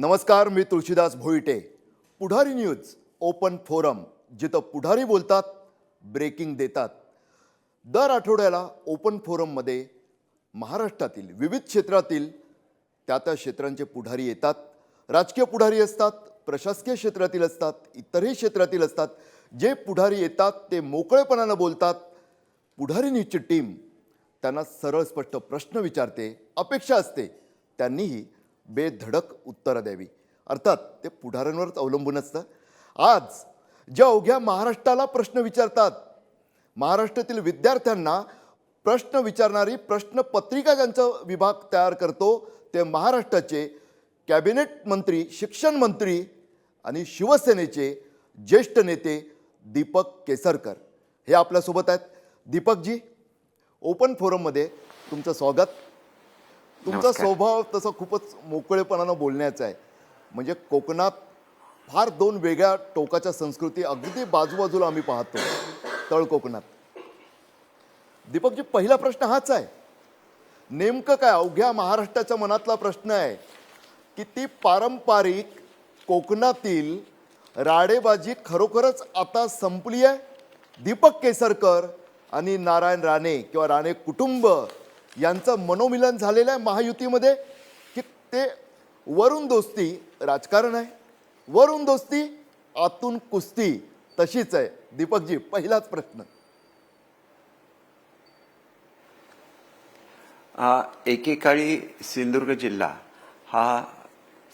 नमस्कार, मी तुळशीदास भोईटे. पुढारी news open forum, जिथं पुढारी बोलतात, ब्रेकिंग देतात. दर आठवड्याला ओपन फोरममध्ये महाराष्ट्रातील विविध क्षेत्रातील त्या क्षेत्रांचे पुढारी येतात. राजकीय पुढारी असतात, प्रशासकीय क्षेत्रातील असतात, इतरही क्षेत्रातील असतात. जे पुढारी येतात ते मोकळेपणानं बोलतात. पुढारी न्यूजची टीम त्यांना सरळ स्पष्ट प्रश्न विचारते. अपेक्षा असते त्यांनीही बेधडक उत्तरं द्यावी. अर्थात ते पुढाऱ्यांवरच अवलंबून असतं. आज ज्या अवघ्या महाराष्ट्राला प्रश्न विचारतात, महाराष्ट्रातील विद्यार्थ्यांना प्रश्न विचारणारी प्रश्नपत्रिका ज्यांचा विभाग तयार करतो, ते महाराष्ट्राचे कॅबिनेट मंत्री, शिक्षण मंत्री आणि शिवसेनेचे ज्येष्ठ नेते दीपक केसरकर हे आपल्यासोबत आहेत. दीपकजी, ओपन फोरममध्ये तुमचं स्वागत. तुमचा स्वभाव तसा खूपच मोकळेपणानं बोलण्याचा आहे. म्हणजे कोकणात फार दोन वेगळ्या टोकाच्या संस्कृती अगदी बाजूबाजूला आम्ही पाहतो तळ कोकणात. दीपकजी, पहिला प्रश्न हाच आहे, नेमकं काय अवघ्या महाराष्ट्राच्या मनातला प्रश्न आहे की ती पारंपरिक कोकणातील राडेबाजी खरोखरच आता संपली आहे? दीपक केसरकर आणि नारायण राणे किंवा राणे कुटुंब यांचं मनोमिलन झालेलं आहे महायुतीमध्ये, की ते वरून दोस्ती राजकारण आहे, वरून दोस्ती आतून कुस्ती तशीच आहे? दीपकजी, पहिलाच प्रश्न. एकेकाळी सिंधुदुर्ग जिल्हा हा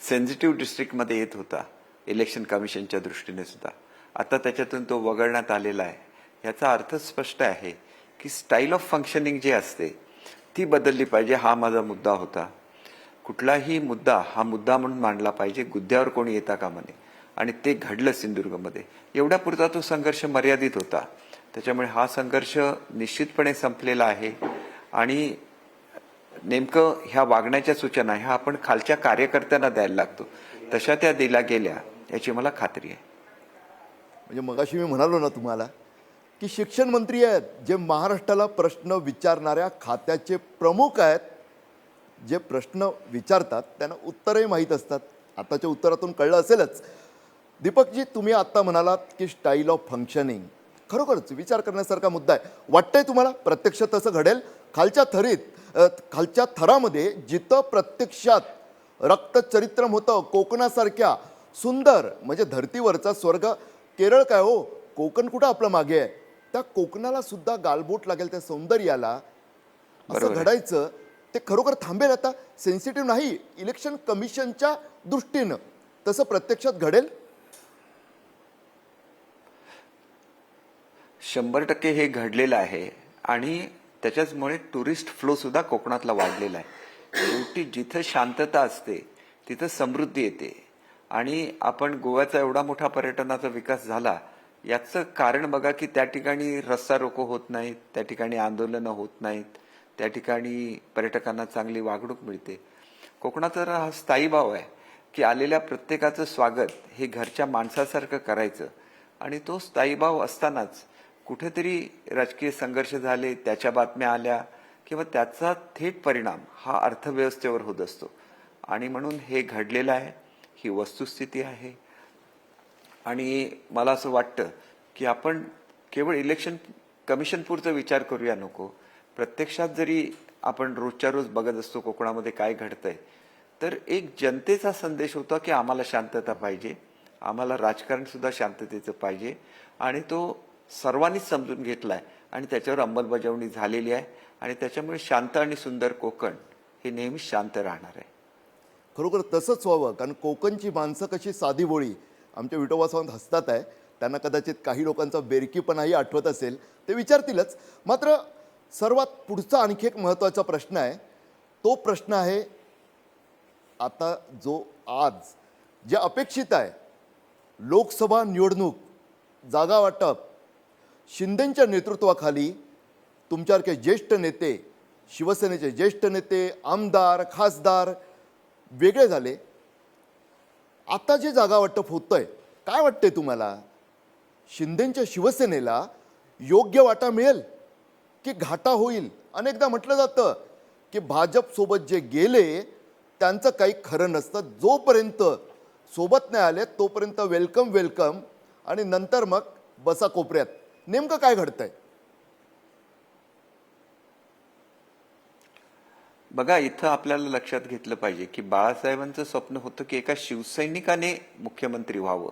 सेन्सिटिव्ह डिस्ट्रिक्टमध्ये येत होता इलेक्शन कमिशनच्या दृष्टीने सुद्धा. आता त्याच्यातून तो वगळण्यात आलेला आहे. याचा अर्थ स्पष्ट आहे की स्टाईल ऑफ फंक्शनिंग जी असते ती बदलली पाहिजे. हा माझा मुद्दा होता. कुठलाही मुद्दा हा मुद्दा म्हणून मांडला पाहिजे, गुद्द्यावर कोणी येता कामा नये. आणि ते घडलं सिंधुदुर्गमध्ये. एवढ्यापुरता तो संघर्ष मर्यादित होता. त्याच्यामुळे हा संघर्ष निश्चितपणे संपलेला आहे. आणि नेमकं ह्या वागण्याच्या सूचना ह्या आपण खालच्या कार्यकर्त्यांना द्यायला लागतो, तशा त्या दिल्या गेल्या याची मला खात्री आहे. म्हणजे मगाशी मी म्हणालो ना तुम्हाला की शिक्षण मंत्री आहेत, जे महाराष्ट्राला प्रश्न विचारणाऱ्या खात्याचे प्रमुख आहेत. जे प्रश्न विचारतात त्यांना उत्तरही माहीत असतात. आताच्या उत्तरातून कळलं असेलच. दीपकजी, तुम्ही आत्ता म्हणालात की स्टाईल ऑफ फंक्शनिंग खरोखरच विचार करण्यासारखा मुद्दा आहे. वाटतंय तुम्हाला प्रत्यक्ष तसं घडेल? खालच्या थरामध्ये जिथं प्रत्यक्षात रक्तचरित्रम होतं, कोकणासारख्या सुंदर, म्हणजे धर्तीवरचा स्वर्ग, केरळ काय हो, कोकण कुठं आपलं मागे आहे, त्या कोकणाला सुद्धा गालबोट लागेल त्या सौंदर्याला, असं घडायचं ते खरोखर थांबेल? आता सेन्सिटिव्ह नाही इलेक्शन कमिशनच्या दृष्टीनं, तसं प्रत्यक्षात घडेल? 100% हे घडलेलं आहे. आणि त्याच्याचमुळे टुरिस्ट फ्लो सुद्धा कोकणातला वाढलेला आहे. शेवटी जिथं शांतता असते तिथं समृद्धी येते. आणि आपण गोव्याचा एवढा मोठा पर्यटनाचा विकास झाला याचं कारण बघा की त्या ठिकाणी रस्ता रोको होत नाहीत, त्या ठिकाणी आंदोलनं होत नाहीत, त्या ठिकाणी पर्यटकांना चांगली वागणूक मिळते. कोकणाचा हा स्थायी भाव आहे की आलेल्या प्रत्येकाचं स्वागत हे घरच्या माणसासारखं करायचं. आणि तो स्थायी भाव असतानाच कुठेतरी राजकीय संघर्ष झाले, त्याच्या बातम्या आल्या किंवा त्याचा थेट परिणाम हा अर्थव्यवस्थेवर होत असतो. आणि म्हणून हे घडलेलं आहे, ही वस्तुस्थिती आहे. आणि मला असं वाटतं की आपण केवळ इलेक्शन कमिशन पुरता विचार करूया नको. प्रत्यक्षात जरी आपण रोजच्या रोज बघत असतो कोकणामध्ये काय घडतंय, तर एक जनतेचा संदेश होता की आम्हाला शांतता पाहिजे, आम्हाला राजकारण सुद्धा शांततेचं पाहिजे. आणि तो सर्वांनीच समजून घेतलाय आणि त्याच्यावर अंमलबजावणी झालेली आहे. आणि त्याच्यामुळे शांत आणि सुंदर कोकण हे नेहमीच शांत राहणार आहे. खरोखर तसंच व्हावं, कारण कोकणची माणसं कशी साधी बोळी. आमच्या विठोबा सावंत हसतात आहे, त्यांना कदाचित काही लोकांचा बेरकीपणाही आठवत असेल, ते विचारतीलच. मात्र सर्वात पुढचा आणखी एक महत्त्वाचा प्रश्न आहे. तो प्रश्न आहे आता जो आज जे अपेक्षित आहे, लोकसभा निवडणूक, जागा वाटप. शिंदेंच्या नेतृत्वाखाली तुमच्यासारखे ज्येष्ठ नेते, शिवसेनेचे ज्येष्ठ नेते, आमदार, खासदार वेगळे झाले. आता जे जागा वाटप होतंय, काय वाटतंय तुम्हाला? शिंदेंच्या शिवसेनेला योग्य वाटा मिळेल की घाटा होईल? अनेकदा म्हटलं जातं की भाजपसोबत जे गेले त्यांचं काही खरं नसतं. जोपर्यंत सोबत नाही आले तोपर्यंत वेलकम वेलकम, आणि नंतर मग बसा कोपऱ्यात. नेमकं काय घडतंय? बघा, इथं आपल्याला लक्षात घेतलं पाहिजे की बाळासाहेबांचं स्वप्न होतं की एका शिवसैनिकाने मुख्यमंत्री व्हावं,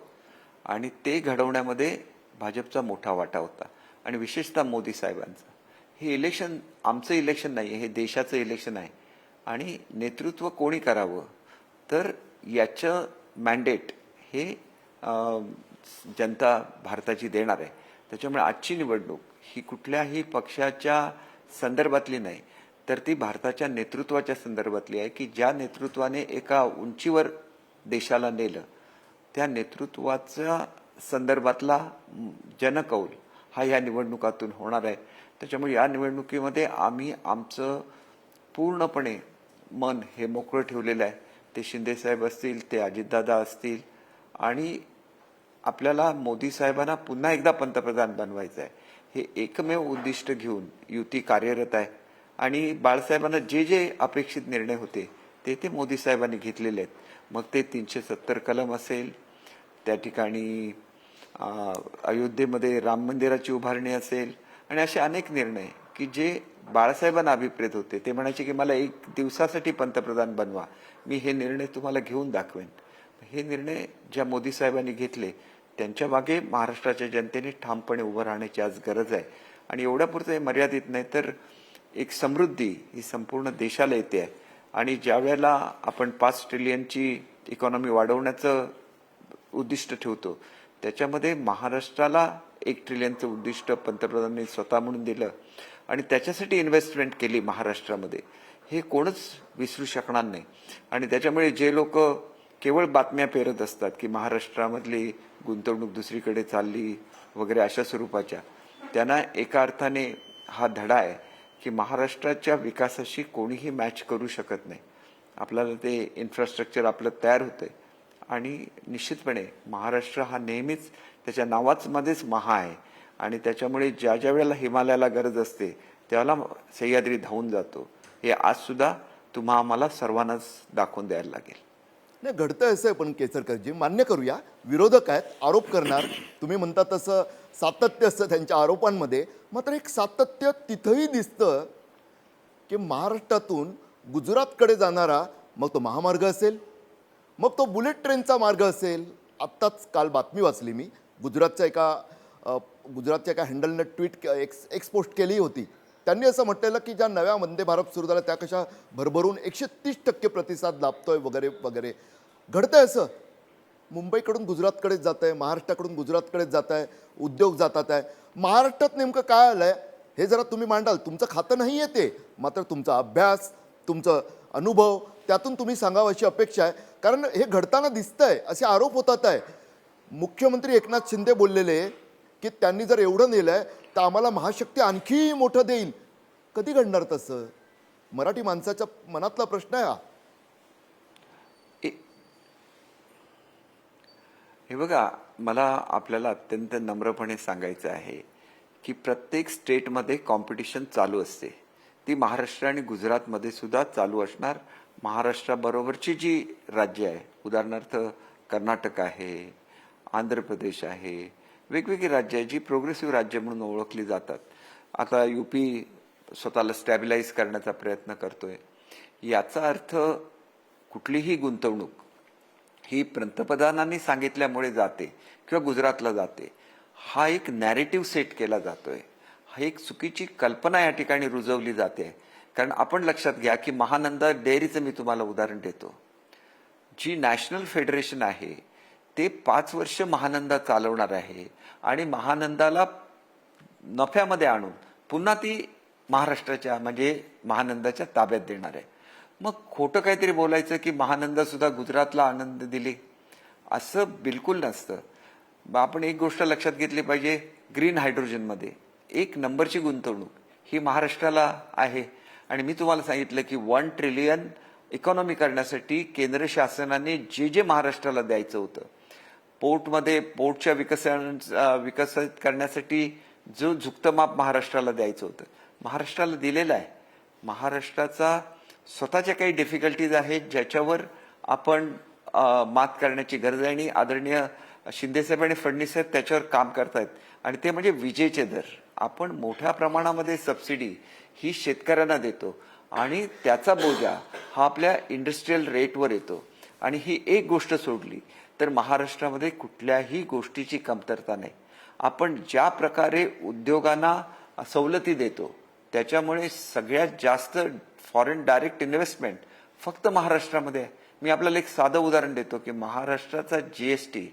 आणि ते घडवण्यामध्ये भाजपचा मोठा वाटा होता, आणि विशेषतः मोदी साहेबांचा. हे इलेक्शन आमचं इलेक्शन नाही, हे देशाचं इलेक्शन आहे. आणि नेतृत्व कोणी करावं, तर याचं मॅन्डेट हे जनता भारताची देणार आहे. त्याच्यामुळे आजची निवडणूक ही कुठल्याही पक्षाच्या संदर्भातली नाही, तर ती भारताच्या नेतृत्वाच्या संदर्भातली आहे की ज्या नेतृत्वाने एका उंचीवर देशाला नेलं, त्या नेतृत्वाच्या संदर्भातला जनकौल हा या निवडणुकातून होणार आहे. त्याच्यामुळे या निवडणुकीमध्ये आम्ही आमचं पूर्णपणे मन हे मोकळं ठेवलेलं आहे. ते शिंदेसाहेब असतील, ते अजितदादा असतील, आणि आपल्याला मोदी साहेबांना पुन्हा एकदा पंतप्रधान बनवायचं आहे, हे एकमेव उद्दिष्ट घेऊन युती कार्यरत आहे. आणि बाळासाहेबांना जे जे अपेक्षित निर्णय होते ते मोदी साहेबांनी घेतलेले आहेत. मग ते 370 कलम असेल, त्या ठिकाणी अयोध्येमध्ये राम मंदिराची उभारणी असेल, आणि असे अनेक निर्णय की जे बाळासाहेबांना अभिप्रेत होते. ते म्हणायचे की मला 1 दिवसासाठी पंतप्रधान बनवा, मी हे निर्णय तुम्हाला घेऊन दाखवेन. हे निर्णय ज्या मोदी साहेबांनी घेतले त्यांच्या मागे महाराष्ट्राच्या जनतेने ठामपणे उभं राहण्याची आज गरज आहे. आणि एवढ्यापुरतं हे मर्यादित नाही, तर एक समृद्धी ही संपूर्ण देशाला येते आहे. आणि ज्या वेळेला आपण 5 ट्रिलियनची इकॉनॉमी वाढवण्याचं उद्दिष्ट ठेवतो, त्याच्यामध्ये महाराष्ट्राला 1 ट्रिलियनचं उद्दिष्ट पंतप्रधानांनी स्वतः म्हणून दिलं, आणि त्याच्यासाठी इन्व्हेस्टमेंट केली महाराष्ट्रामध्ये, हे कोणच विसरू शकणार नाही. आणि त्याच्यामुळे जे लोक केवळ बातम्या पेरत असतात की महाराष्ट्रामधली गुंतवणूक दुसरीकडे चालली वगैरे अशा स्वरूपाच्या, त्यांना एका अर्थाने हा धडा आहे की महाराष्ट्राच्या विकासाशी कोणीही मॅच करू शकत नाही. आपल्याला ते इन्फ्रास्ट्रक्चर आपलं तयार होतंय, आणि निश्चितपणे महाराष्ट्र हा नेहमीच त्याच्या नावाचमध्येच महा आहे. आणि त्याच्यामुळे ज्या ज्या वेळेला हिमालयाला गरज असते त्यावेळेला सह्याद्री धावून जातो. हे आज सुद्धा तुम्हा आम्हाला सर्वांनाच दाखवून द्यायला लागेल. नाही, घडतंय असं आहे. पण केसरकरजी, मान्य करूया, विरोधक आहेत, आरोप करणार, तुम्ही म्हणता तसं सातत्य असतं त्यांच्या आरोपांमध्ये. मात्र एक सातत्य तिथंही दिसतं की महाराष्ट्रातून गुजरातकडे जाणारा, मग तो महामार्ग असेल, मग तो बुलेट ट्रेनचा मार्ग असेल. आत्ताच काल बातमी वाचली मी, गुजरातच्या एका हँडलनं ट्विट एक्स पोस्ट केली होती. त्यांनी असं म्हटलेलं की ज्या नव्या वंदे भारत सुरू झाल्या त्या कशा भरभरून 130% प्रतिसाद लाभतोय वगैरे वगैरे. घडतंय असं. मुंबईकडून गुजरातकडे जात आहे, महाराष्ट्राकडून गुजरातकडे जात आहे, उद्योग जातात आहे. महाराष्ट्रात नेमकं काय आलंय हे जरा तुम्ही मांडाल. तुमचं खातं नाही येते, मात्र तुमचा अभ्यास, तुमचं अनुभव, त्यातून तुम्ही सांगावं अशी अपेक्षा आहे. कारण हे घडताना दिसतंय, असे आरोप होतात आहे. मुख्यमंत्री एकनाथ शिंदे बोललेले की त्यांनी जर एवढं नेलंय तर आम्हाला महाशक्ती आणखी मोठं देईल. कधी घडणार तसं? मराठी माणसाच्या मनातला प्रश्न आहे हा. हे बघा, मला आपल्याला अत्यंत नम्रपणे सांगायचं आहे की प्रत्येक स्टेटमध्ये कॉम्पिटिशन चालू असते. ती महाराष्ट्र आणि गुजरातमध्ये सुद्धा चालू असणार. महाराष्ट्राबरोबरची जी राज्य आहे, उदाहरणार्थ कर्नाटक आहे, आंध्र प्रदेश आहे, वेगवेगळी राज्य आहे जी प्रोग्रेसिव्ह राज्य म्हणून ओळखली जातात. आता यूपी स्वतःला स्टॅबिलाइज करण्याचा प्रयत्न करतोय. याचा अर्थ कुठलीही गुंतवणूक ही पंतप्रधानांनी सांगितल्यामुळे जाते किंवा गुजरातला जाते, हा एक नॅरेटिव्ह सेट केला जातोय. हा एक चुकीची कल्पना या ठिकाणी रुजवली जाते. कारण आपण लक्षात घ्या की महानंदा डेअरीचं मी तुम्हाला उदाहरण देतो. जी नॅशनल फेडरेशन आहे ते 5 वर्ष महानंदा चालवणार आहे, आणि महानंदाला नफ्यामध्ये आणून पुन्हा ती महाराष्ट्राच्या म्हणजे महानंदाच्या ताब्यात देणार आहे. मग खोटं काहीतरी बोलायचं की महानंदा सुद्धा गुजरातला आनंद दिली, असं बिलकुल नसतं. आपण एक गोष्ट लक्षात घेतली पाहिजे, ग्रीन हायड्रोजनमध्ये 1 नंबरची गुंतवणूक ही महाराष्ट्राला आहे. आणि मी तुम्हाला सांगितलं की 1 ट्रिलियन इकॉनॉमी करण्यासाठी केंद्र शासनाने जे जे महाराष्ट्राला द्यायचं होतं, पोर्टच्या विकसित करण्यासाठी जो झुकतं माप महाराष्ट्राला द्यायचं होतं, महाराष्ट्राला दिलेलं आहे. महाराष्ट्राचा स्वतःच्या काही डिफिकल्टीज आहेत ज्याच्यावर आपण मात करण्याची गरज आहे आणि आदरणीय शिंदेसाहेब आणि फडणवीस साहेब त्याच्यावर काम करतायत आणि ते म्हणजे विजेचे दर. आपण मोठ्या प्रमाणामध्ये सबसिडी ही शेतकऱ्यांना देतो आणि त्याचा बोजा हा आपल्या इंडस्ट्रीयल रेटवर येतो आणि ही एक गोष्ट सोडली तर महाराष्ट्रामध्ये कुठल्याही गोष्टीची कमतरता नाही. आपण ज्या प्रकारे उद्योगांना सवलती देतो त्याच्यामुळे सगळ्यात जास्त फॉरेन डायरेक्ट इन्व्हेस्टमेंट फक्त महाराष्ट्रामध्ये आहे. मी आपल्याला एक साधं उदाहरण देतो की महाराष्ट्राचा जीएसटी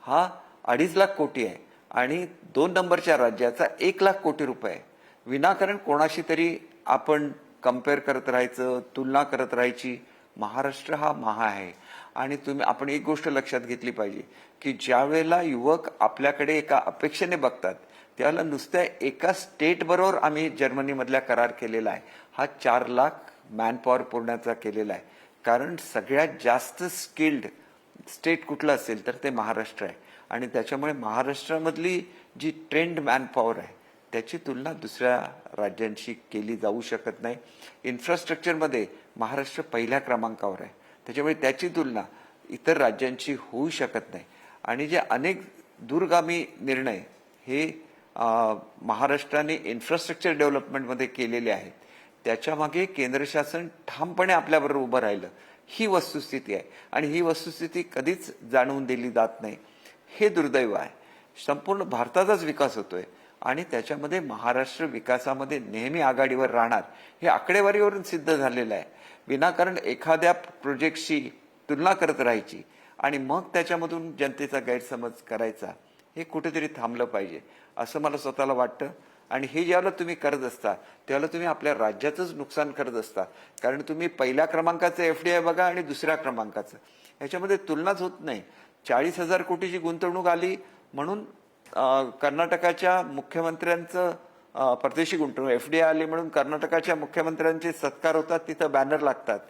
हा 2.5 लाख कोटी आहे आणि 2 नंबरच्या राज्याचा 1 लाख कोटी रुपये आहे. विनाकारण कोणाशी तरी आपण कम्पेअर करत राहायचं, तुलना करत राहायची. महाराष्ट्र हा महा आहे आणि आपण एक गोष्ट लक्षात घेतली पाहिजे की ज्या वेळेला युवक आपल्याकडे एका अपेक्षेने बघतात त्यावेळेला नुसत्या एका स्टेट बरोबर आम्ही जर्मनीमधला करार केलेला आहे. हा 4 लाख मॅनपॉवर पुरण्याचा केलेला आहे. कारण सगळ्यात जास्त स्किल्ड स्टेट कुठलं असेल तर ते महाराष्ट्र आहे आणि त्याच्यामुळे महाराष्ट्रामधली जी ट्रेंड मॅनपॉवर आहे त्याची तुलना दुसऱ्या राज्यांशी केली जाऊ शकत नाही. इन्फ्रास्ट्रक्चरमध्ये महाराष्ट्र पहिल्या क्रमांकावर आहे, त्याच्यामुळे त्याची तुलना इतर राज्यांशी होऊ शकत नाही. आणि जे अनेक दूरगामी निर्णय हे महाराष्ट्राने इन्फ्रास्ट्रक्चर डेव्हलपमेंटमध्ये केलेले आहेत त्याच्या मागे केंद्र शासन ठामपणे आपल्याबरोबर उभं राहिलं. ही वस्तुस्थिती आहे आणि ही वस्तुस्थिती कधीच जाणवून दिली जात नाही. हे दुर्दैव आहे. संपूर्ण भारताचाच विकास होतोय आणि त्याच्यामध्ये महाराष्ट्र विकासामध्ये नेहमी आघाडीवर राहणार हे आकडेवारीवरून सिद्ध झालेलं आहे. विनाकारण एखाद्या प्रोजेक्टशी तुलना करत राहायची आणि मग त्याच्यामधून जनतेचा गैरसमज करायचा हे कुठेतरी थांबलं पाहिजे असं मला स्वतःला वाटतं. आणि हे ज्यावेळेला तुम्ही करत असता त्यावेळेला तुम्ही आपल्या राज्याचंच नुकसान करत असता. कारण तुम्ही पहिल्या क्रमांकाचं एफडीआय बघा आणि दुसऱ्या क्रमांकाचं ह्याच्यामध्ये तुलनाच होत नाही. 40,000 कोटीची गुंतवणूक आली म्हणून कर्नाटकाच्या मुख्यमंत्र्यांचं परदेशी गुंतवणूक एफडीआय आली म्हणून कर्नाटकाच्या मुख्यमंत्र्यांचे सत्कार होतात, तिथं बॅनर लागतात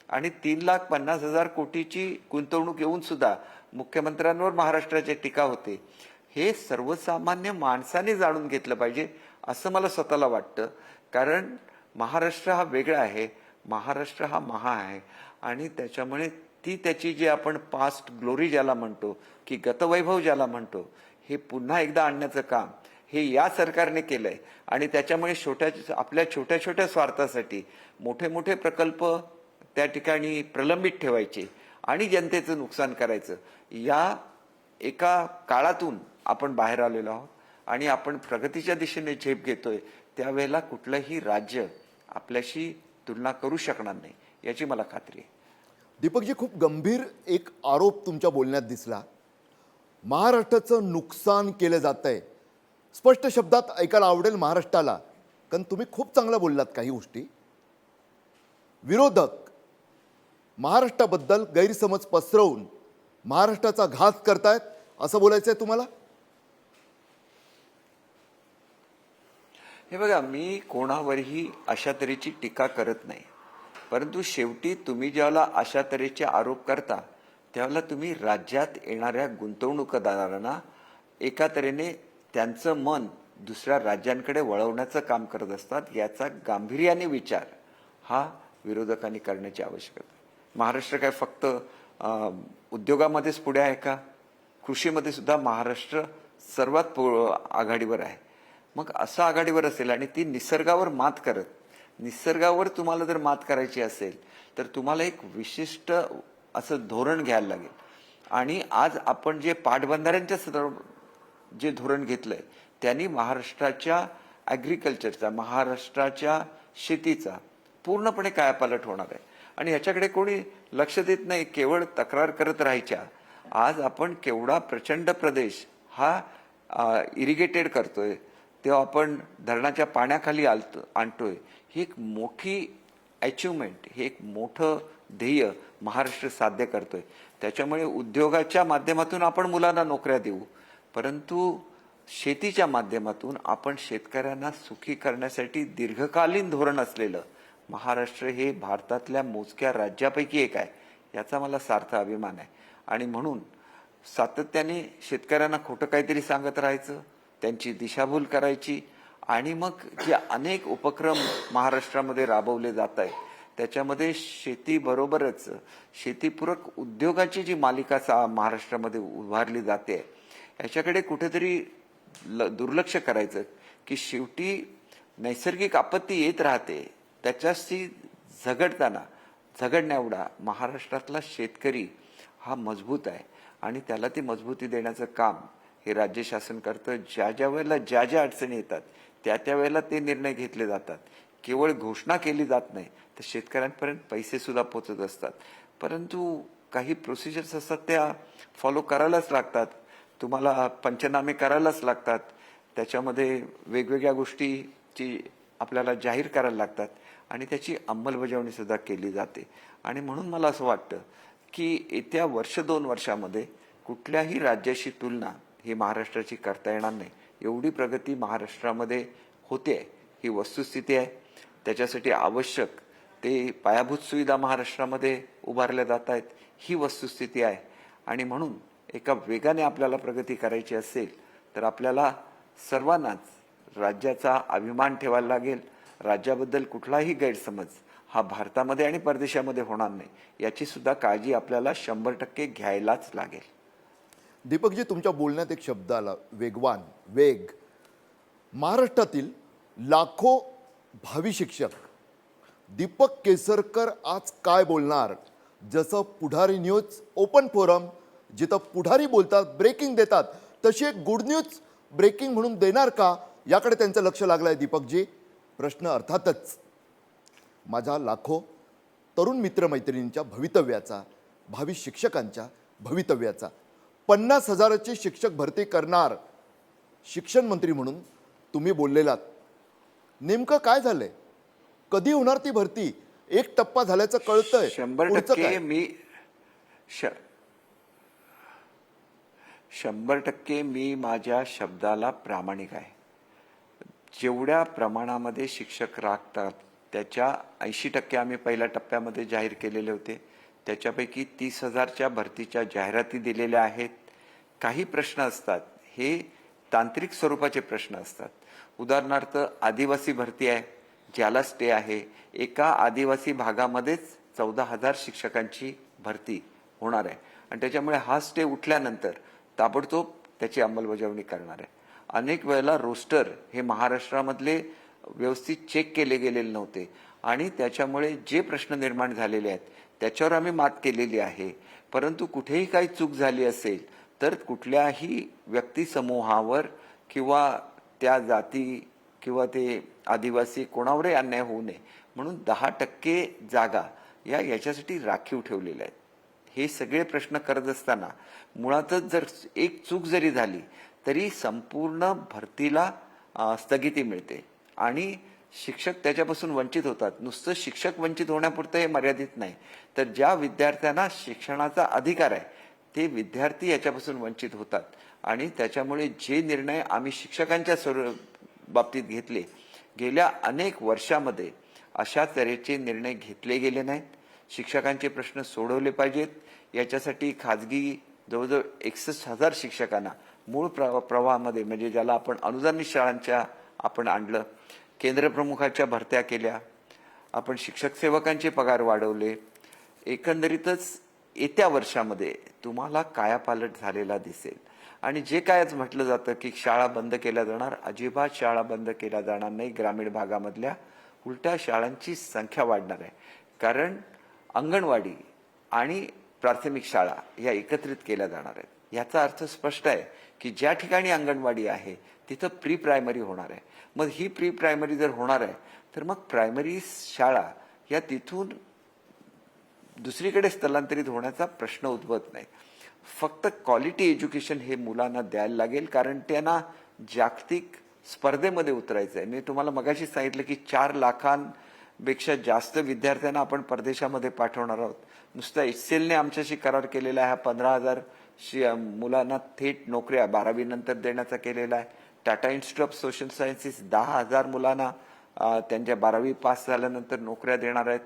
आणि 3,50,000 कोटीची गुंतवणूक येऊन सुद्धा मुख्यमंत्र्यांवर महाराष्ट्राची टीका होते. हे सर्वसामान्य माणसाने जाणून घेतलं पाहिजे असं मला स्वतःला वाटतं. कारण महाराष्ट्र हा वेगळा आहे, महाराष्ट्र हा महा आहे आणि त्याच्यामुळे ती त्याची जी आपण पास्ट ग्लोरी ज्याला म्हणतो की गतवैभव ज्याला म्हणतो हे पुन्हा एकदा आणण्याचं काम हे या सरकारने केलंय. आणि त्याच्यामुळे आपल्या छोट्या छोट्या स्वार्थासाठी मोठे मोठे प्रकल्प त्या ठिकाणी प्रलंबित ठेवायचे आणि जनतेचं नुकसान करायचं. या एका काळातून आपण बाहेर आलेलो आहोत आणि आपण प्रगतीच्या दिशेने झेप घेतोय. त्यावेळेला कुठलंही राज्य आपल्याशी तुलना करू शकणार नाही याची मला खात्री आहे. दीपकजी, खूप गंभीर एक आरोप तुमच्या बोलण्यात दिसला. महाराष्ट्राचं नुकसान केलं जात आहे. स्पष्ट शब्दात ऐकायला आवडेल महाराष्ट्राला, कारण तुम्ही खूप चांगलं बोललात काही गोष्टी. विरोधक महाराष्ट्राबद्दल गैरसमज पसरवून महाराष्ट्राचा घात करतायत असं बोलायचं आहे तुम्हाला? हे बघा, मी कोणावरही अशा तऱ्हेची टीका करत नाही, परंतु शेवटी तुम्ही ज्यावेळेला अशा तऱ्हेचे आरोप करता त्यावेळेला तुम्ही राज्यात येणाऱ्या गुंतवणूकदारांना एका तऱ्हेने त्यांचं मन दुसऱ्या राज्यांकडे वळवण्याचं काम करत असतात. याचा गांभीर्याने विचार हा विरोधकांनी करण्याची आवश्यकता आहे. महाराष्ट्र काय फक्त उद्योगामध्येच पुढे आहे का? कृषीमध्ये सुद्धा महाराष्ट्र सर्वात आघाडीवर आहे. मग असं आघाडीवर असेल आणि ती निसर्गावर मात करत, निसर्गावर तुम्हाला जर मात करायची असेल तर तुम्हाला एक विशिष्ट असं धोरण घ्यायला लागेल. आणि आज आपण जे पाटबंधाऱ्यांच्या जे धोरण घेतलंय त्यांनी महाराष्ट्राच्या ॲग्रिकल्चरचा, महाराष्ट्राच्या शेतीचा पूर्णपणे कायापालट होणार आहे. आणि ह्याच्याकडे कोणी लक्ष देत नाही, केवळ तक्रार करत राहायच्या. आज आपण केवढा प्रचंड प्रदेश हा इरिगेटेड करतोय, तेव्हा आपण धरणाच्या पाण्याखाली आणतोय. ही एक मोठी अचिव्हमेंट, हे एक मोठं ध्येय महाराष्ट्र साध्य करतोय. त्याच्यामुळे उद्योगाच्या माध्यमातून आपण मुलांना नोकऱ्या देऊ, परंतु शेतीच्या माध्यमातून आपण शेतकऱ्यांना सुखी करण्यासाठी दीर्घकालीन धोरण असलेलं महाराष्ट्र हे भारतातल्या मोजक्या राज्यापैकी एक आहे, याचा मला सार्थ अभिमान आहे. आणि म्हणून सातत्याने शेतकऱ्यांना खोटं काहीतरी सांगत राहायचं, त्यांची दिशाभूल करायची आणि मग जे अनेक उपक्रम महाराष्ट्रामध्ये राबवले जात आहेत त्याच्यामध्ये शेतीबरोबरच शेतीपूरक उद्योगाची जी मालिका महाराष्ट्रामध्ये उभारली जाते याच्याकडे कुठेतरी दुर्लक्ष करायचं की शेवटी नैसर्गिक आपत्ती येत राहते, त्याच्याशी झगडण्याएवढा महाराष्ट्रातला शेतकरी हा मजबूत आहे आणि त्याला ती मजबूती देण्याचं काम हे राज्य शासन करतं. ज्या ज्या वेळेला ज्या अडचणी येतात त्या वेळेला ते निर्णय घेतले जातात. केवळ घोषणा केली जात नाही तर शेतकऱ्यांपर्यंत पैसे सुद्धा पोहोचत असतात. परंतु काही प्रोसिजर्स असतात त्या फॉलो करायलाच लागतात. तुम्हाला पंचनामे करायलाच लागतात. त्याच्यामध्ये वेगवेगळ्या गोष्टीची आपल्याला जाहीर करायला लागतात आणि त्याची अंमलबजावणी सुद्धा केली जाते. आणि म्हणून मला असं वाटतं की येत्या 1-2 वर्षामध्ये कुठल्याही राज्याशी तुलना ही महाराष्ट्राची करता येणार नाही. एवढी प्रगती महाराष्ट्रामध्ये होते ही वस्तुस्थिती आहे. त्याच्यासाठी आवश्यक ते पायाभूत सुविधा महाराष्ट्रामध्ये उभारल्या जात आहेत ही वस्तुस्थिती आहे. आणि म्हणून एका वेगाने आपल्याला प्रगती करायची असेल तर आपल्याला सर्वांनाच राज्याचा अभिमान ठेवायला लागेल. राज्याबद्दल कुठलाही गैरसमज हा भारतामध्ये आणि परदेशामध्ये होणार नाही याची सुद्धा काळजी आपल्याला 100% घ्यायलाच लागेल. दीपकजी, तुमच्या बोलण्यात एक शब्द आला, वेगवान, वेग. महाराष्ट्रातील लाखो भावी शिक्षक दीपक केसरकर आज काय बोलणार? जसं पुढारी न्यूज ओपन फोरम जिथं पुढारी बोलतात, ब्रेकिंग देतात, तशी एक गुड न्यूज ब्रेकिंग म्हणून देणार का, याकडे त्यांचं लक्ष लागलं आहे. दीपकजी, प्रश्न अर्थातच माझ्या लाखो तरुण मित्रमैत्रिणींच्या भवितव्याचा, भावी शिक्षकांच्या भवितव्याचा. 50,000ची शिक्षक भरती करणार शिक्षण मंत्री म्हणून तुम्ही बोललेलात. नेमकं काय झालंय? कधी होणार ती भरती? एक टप्पा झाल्याचं कळतंय. 100% मी माझ्या शब्दाला प्रामाणिक आहे. जेवढ्या प्रमाणामध्ये शिक्षक राखतात त्याच्या 80% आम्ही पहिल्या टप्प्यामध्ये जाहीर केलेले होते. त्याच्यापैकी 30,000च्या भरतीच्या जाहिराती दिलेल्या आहेत. काही प्रश्न असतात, हे तांत्रिक स्वरूपाचे प्रश्न असतात. उदाहरणार्थ आदिवासी भरती आहे ज्याला स्टे आहे. एका आदिवासी भागामध्येच 14,000 शिक्षकांची भरती होणार आहे आणि त्याच्यामुळे हा स्टे उठल्यानंतर ताबडतोब त्याची अंमलबजावणी करणार आहे. अनेक वेळेला रोस्टर हे महाराष्ट्रामधले व्यवस्थित चेक केले गेलेले नव्हते आणि त्याच्यामुळे जे प्रश्न निर्माण झालेले आहेत त्याच्यावर आम्ही मात केलेली आहे. परंतु कुठेही काही चूक झाली असेल तर कुठल्याही व्यक्ती समूहावर किंवा त्या जाती किंवा ते आदिवासी कोणावरही अन्याय होऊ नये म्हणून 10% जागा याच्यासाठी राखीव ठेवलेल्या आहेत. हे सगळे प्रश्न करत असताना मुळातच जर एक चूक जरी झाली तरी संपूर्ण भरतीला स्थगिती मिळते आणि शिक्षक त्याच्यापासून वंचित होतात. नुसतं शिक्षक वंचित होण्यापुरतं हे मर्यादित नाही, तर ज्या विद्यार्थ्यांना शिक्षणाचा अधिकार आहे ते विद्यार्थी याच्यापासून वंचित होतात. आणि त्याच्यामुळे जे निर्णय आम्ही शिक्षकांच्या बाबतीत घेतले, गेल्या अनेक वर्षामध्ये अशा तऱ्हेचे निर्णय घेतले गेले नाहीत. शिक्षकांचे प्रश्न सोडवले पाहिजेत. याच्यासाठी खाजगी जवळजवळ 61,000 शिक्षकांना मूळ प्रवाहामध्ये म्हणजे ज्याला आपण अनुदानित शाळांच्या आपण आणलं, केंद्रप्रमुखाच्या भरत्या केल्या, आपण शिक्षक सेवकांचे पगार वाढवले. एकंदरीतच येत्या वर्षामध्ये तुम्हाला कायापालट झालेला दिसेल. आणि जे काय आज म्हटलं जातं की शाळा बंद केल्या जाणार, अजिबात शाळा बंद केल्या जाणार नाही. ग्रामीण भागामधल्या उलट्या शाळांची संख्या वाढणार आहे. कारण अंगणवाडी आणि प्राथमिक शाळा या एकत्रित केल्या जाणार आहेत. याचा अर्थ स्पष्ट आहे की ज्या ठिकाणी अंगणवाडी आहे तिथं प्री प्रायमरी होणार आहे. मग ही प्री प्रायमरी जर होणार आहे तर मग प्रायमरी शाळा या तिथून दुसरीकडे स्थलांतरित होण्याचा प्रश्न उद्भवत नाही. फक्त क्वालिटी एज्युकेशन हे मुलांना द्यायला लागेल, कारण त्यांना जागतिक स्पर्धेमध्ये उतरायचं आहे. मी तुम्हाला मगाशी सांगितलं की 4 लाखांपेक्षा जास्त विद्यार्थ्यांना आपण परदेशामध्ये पाठवणार आहोत. नुसतं HCLने आमच्याशी करार केलेला आहे. 15,000 मुलांना थेट नोकऱ्या 12वी नंतर देण्याचा केलेला आहे. Tata institute of social sciences 10,000 मुलांना त्यांच्या 12वी पास झाल्यानंतर नोकऱ्या देणार आहेत.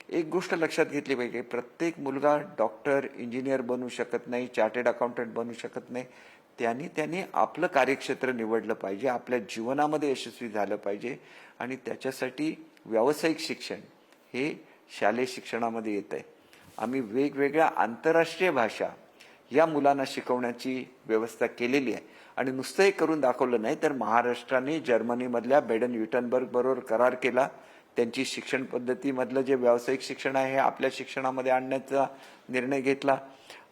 एक गोष्ट लक्षात घेतली पाहिजे, प्रत्येक मुलगा डॉक्टर, इंजिनियर बनू शकत नाही, चार्टर्ड अकाउंटंट बनू शकत नाही. त्यांनी आपलं कार्यक्षेत्र निवडलं पाहिजे, आपल्या जीवनामध्ये यशस्वी झालं पाहिजे आणि त्याच्यासाठी व्यावसायिक शिक्षण हे शालेय शिक्षणामध्ये येत आहे. आम्ही वेगवेगळ्या आंतरराष्ट्रीय भाषा या मुलांना शिकवण्याची व्यवस्था केलेली आहे. आणि नुसतं हे करून दाखवलं नाही, तर महाराष्ट्राने जर्मनीमधल्या बेडन व्हिटनबर्ग बरोबर करार केला. त्यांची शिक्षण पद्धतीमधलं जे व्यावसायिक शिक्षण आहे हे आपल्या शिक्षणामध्ये आणण्याचा निर्णय घेतला.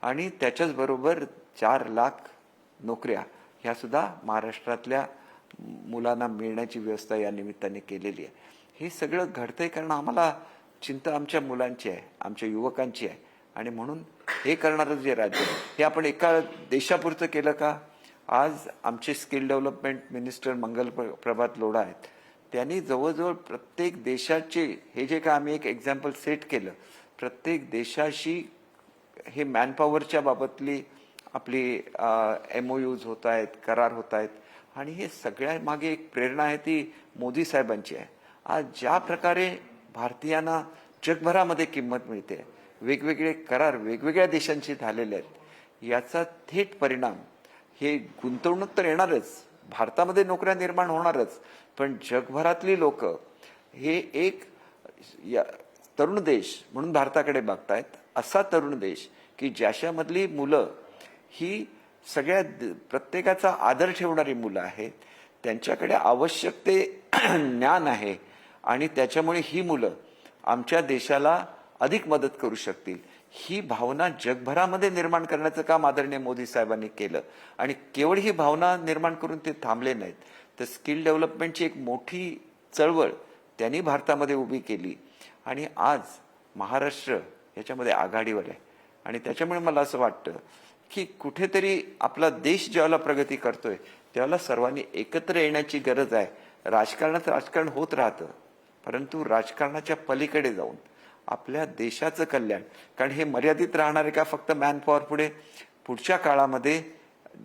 आणि त्याच्याच बरोबर 4 लाख नोकऱ्या ह्या सुद्धा महाराष्ट्रातल्या मुलांना मिळण्याची व्यवस्था या निमित्ताने केलेली आहे. हे सगळं घडतंय कारण आम्हाला चिंता आमच्या मुलांची आहे, आमच्या युवकांची आहे. आणि म्हणून हे करणारं जे राज्य आहे, हे आपण एका देशापुरतं केलं का? आज आमचे skill development minister Mangal Prabhat Lodha आहेत, त्यांनी जवळजवळ प्रत्येक देशाचे, हे जे का आम्ही एक एक्झाम्पल सेट केलं, प्रत्येक देशाशी हे मॅनपॉवरच्या बाबतली आपली MOUs होत आहेत, करार होत आहेत. आणि हे सगळ्या मागे एक प्रेरणा आहे ती मोदी साहेबांची आहे. आज ज्या प्रकारे भारतीयांना जगभरामध्ये किंमत मिळते, वेगवेगळे करार वेगवेगळ्या देशांशी झालेले आहेत, याचा थेट परिणाम हे गुंतवणूक तर येणारच, भारतामध्ये नोकऱ्या निर्माण होणारच, पण जगभरातली लोक हे एक तरुण देश म्हणून भारताकडे बघतायत. असा तरुण देश की ज्याच्यामधली मुलं ही सगळ्या प्रत्येकाचा आदर ठेवणारी मुलं आहेत, त्यांच्याकडे आवश्यक ते ज्ञान आहे आणि त्याच्यामुळे ही मुलं आमच्या देशाला अधिक मदत करू शकतील, ही भावना जगभरामध्ये निर्माण करण्याचं काम आदरणीय मोदी साहेबांनी केलं. आणि केवळ ही भावना निर्माण करून ते थांबले नाहीत, तर स्किल डेव्हलपमेंटची एक मोठी चळवळ त्यांनी भारतामध्ये उभी केली. आणि आज महाराष्ट्र याच्यामध्ये आघाडीवर आहे. आणि त्याच्यामुळे मला असं वाटतं की कुठेतरी आपला देश ज्यावेळेला प्रगती करतोय त्यावेळेला सर्वांनी एकत्र येण्याची गरज आहे. राजकारणात राजकारण होत राहतं, परंतु राजकारणाच्या पलीकडे जाऊन आपल्या देशाचं कल्याण, कारण हे मर्यादित राहणार आहे का फक्त मॅनपॉवर पुढे? पुढच्या काळामध्ये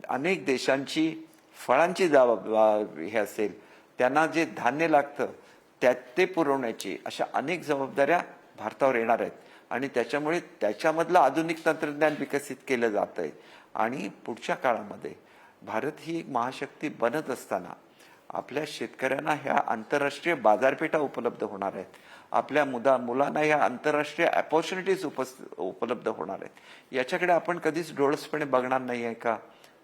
अनेक देशांची फळांची हे असेल, त्यांना जे धान्य लागतं ते पुरवण्याची अशा अनेक जबाबदाऱ्या भारतावर येणार आहेत. आणि त्याच्यामुळे त्याच्यामधलं आधुनिक तंत्रज्ञान विकसित केलं जात आहे. आणि पुढच्या काळामध्ये भारत ही एक महाशक्ती बनत असताना आपल्या शेतकऱ्यांना ह्या आंतरराष्ट्रीय बाजारपेठा उपलब्ध होणार आहेत, आपल्या मुलांना ह्या आंतरराष्ट्रीय अपॉर्च्युनिटीज उपलब्ध होणार आहेत. याच्याकडे आपण कधीच डोळसपणे बघणार नाही आहे का?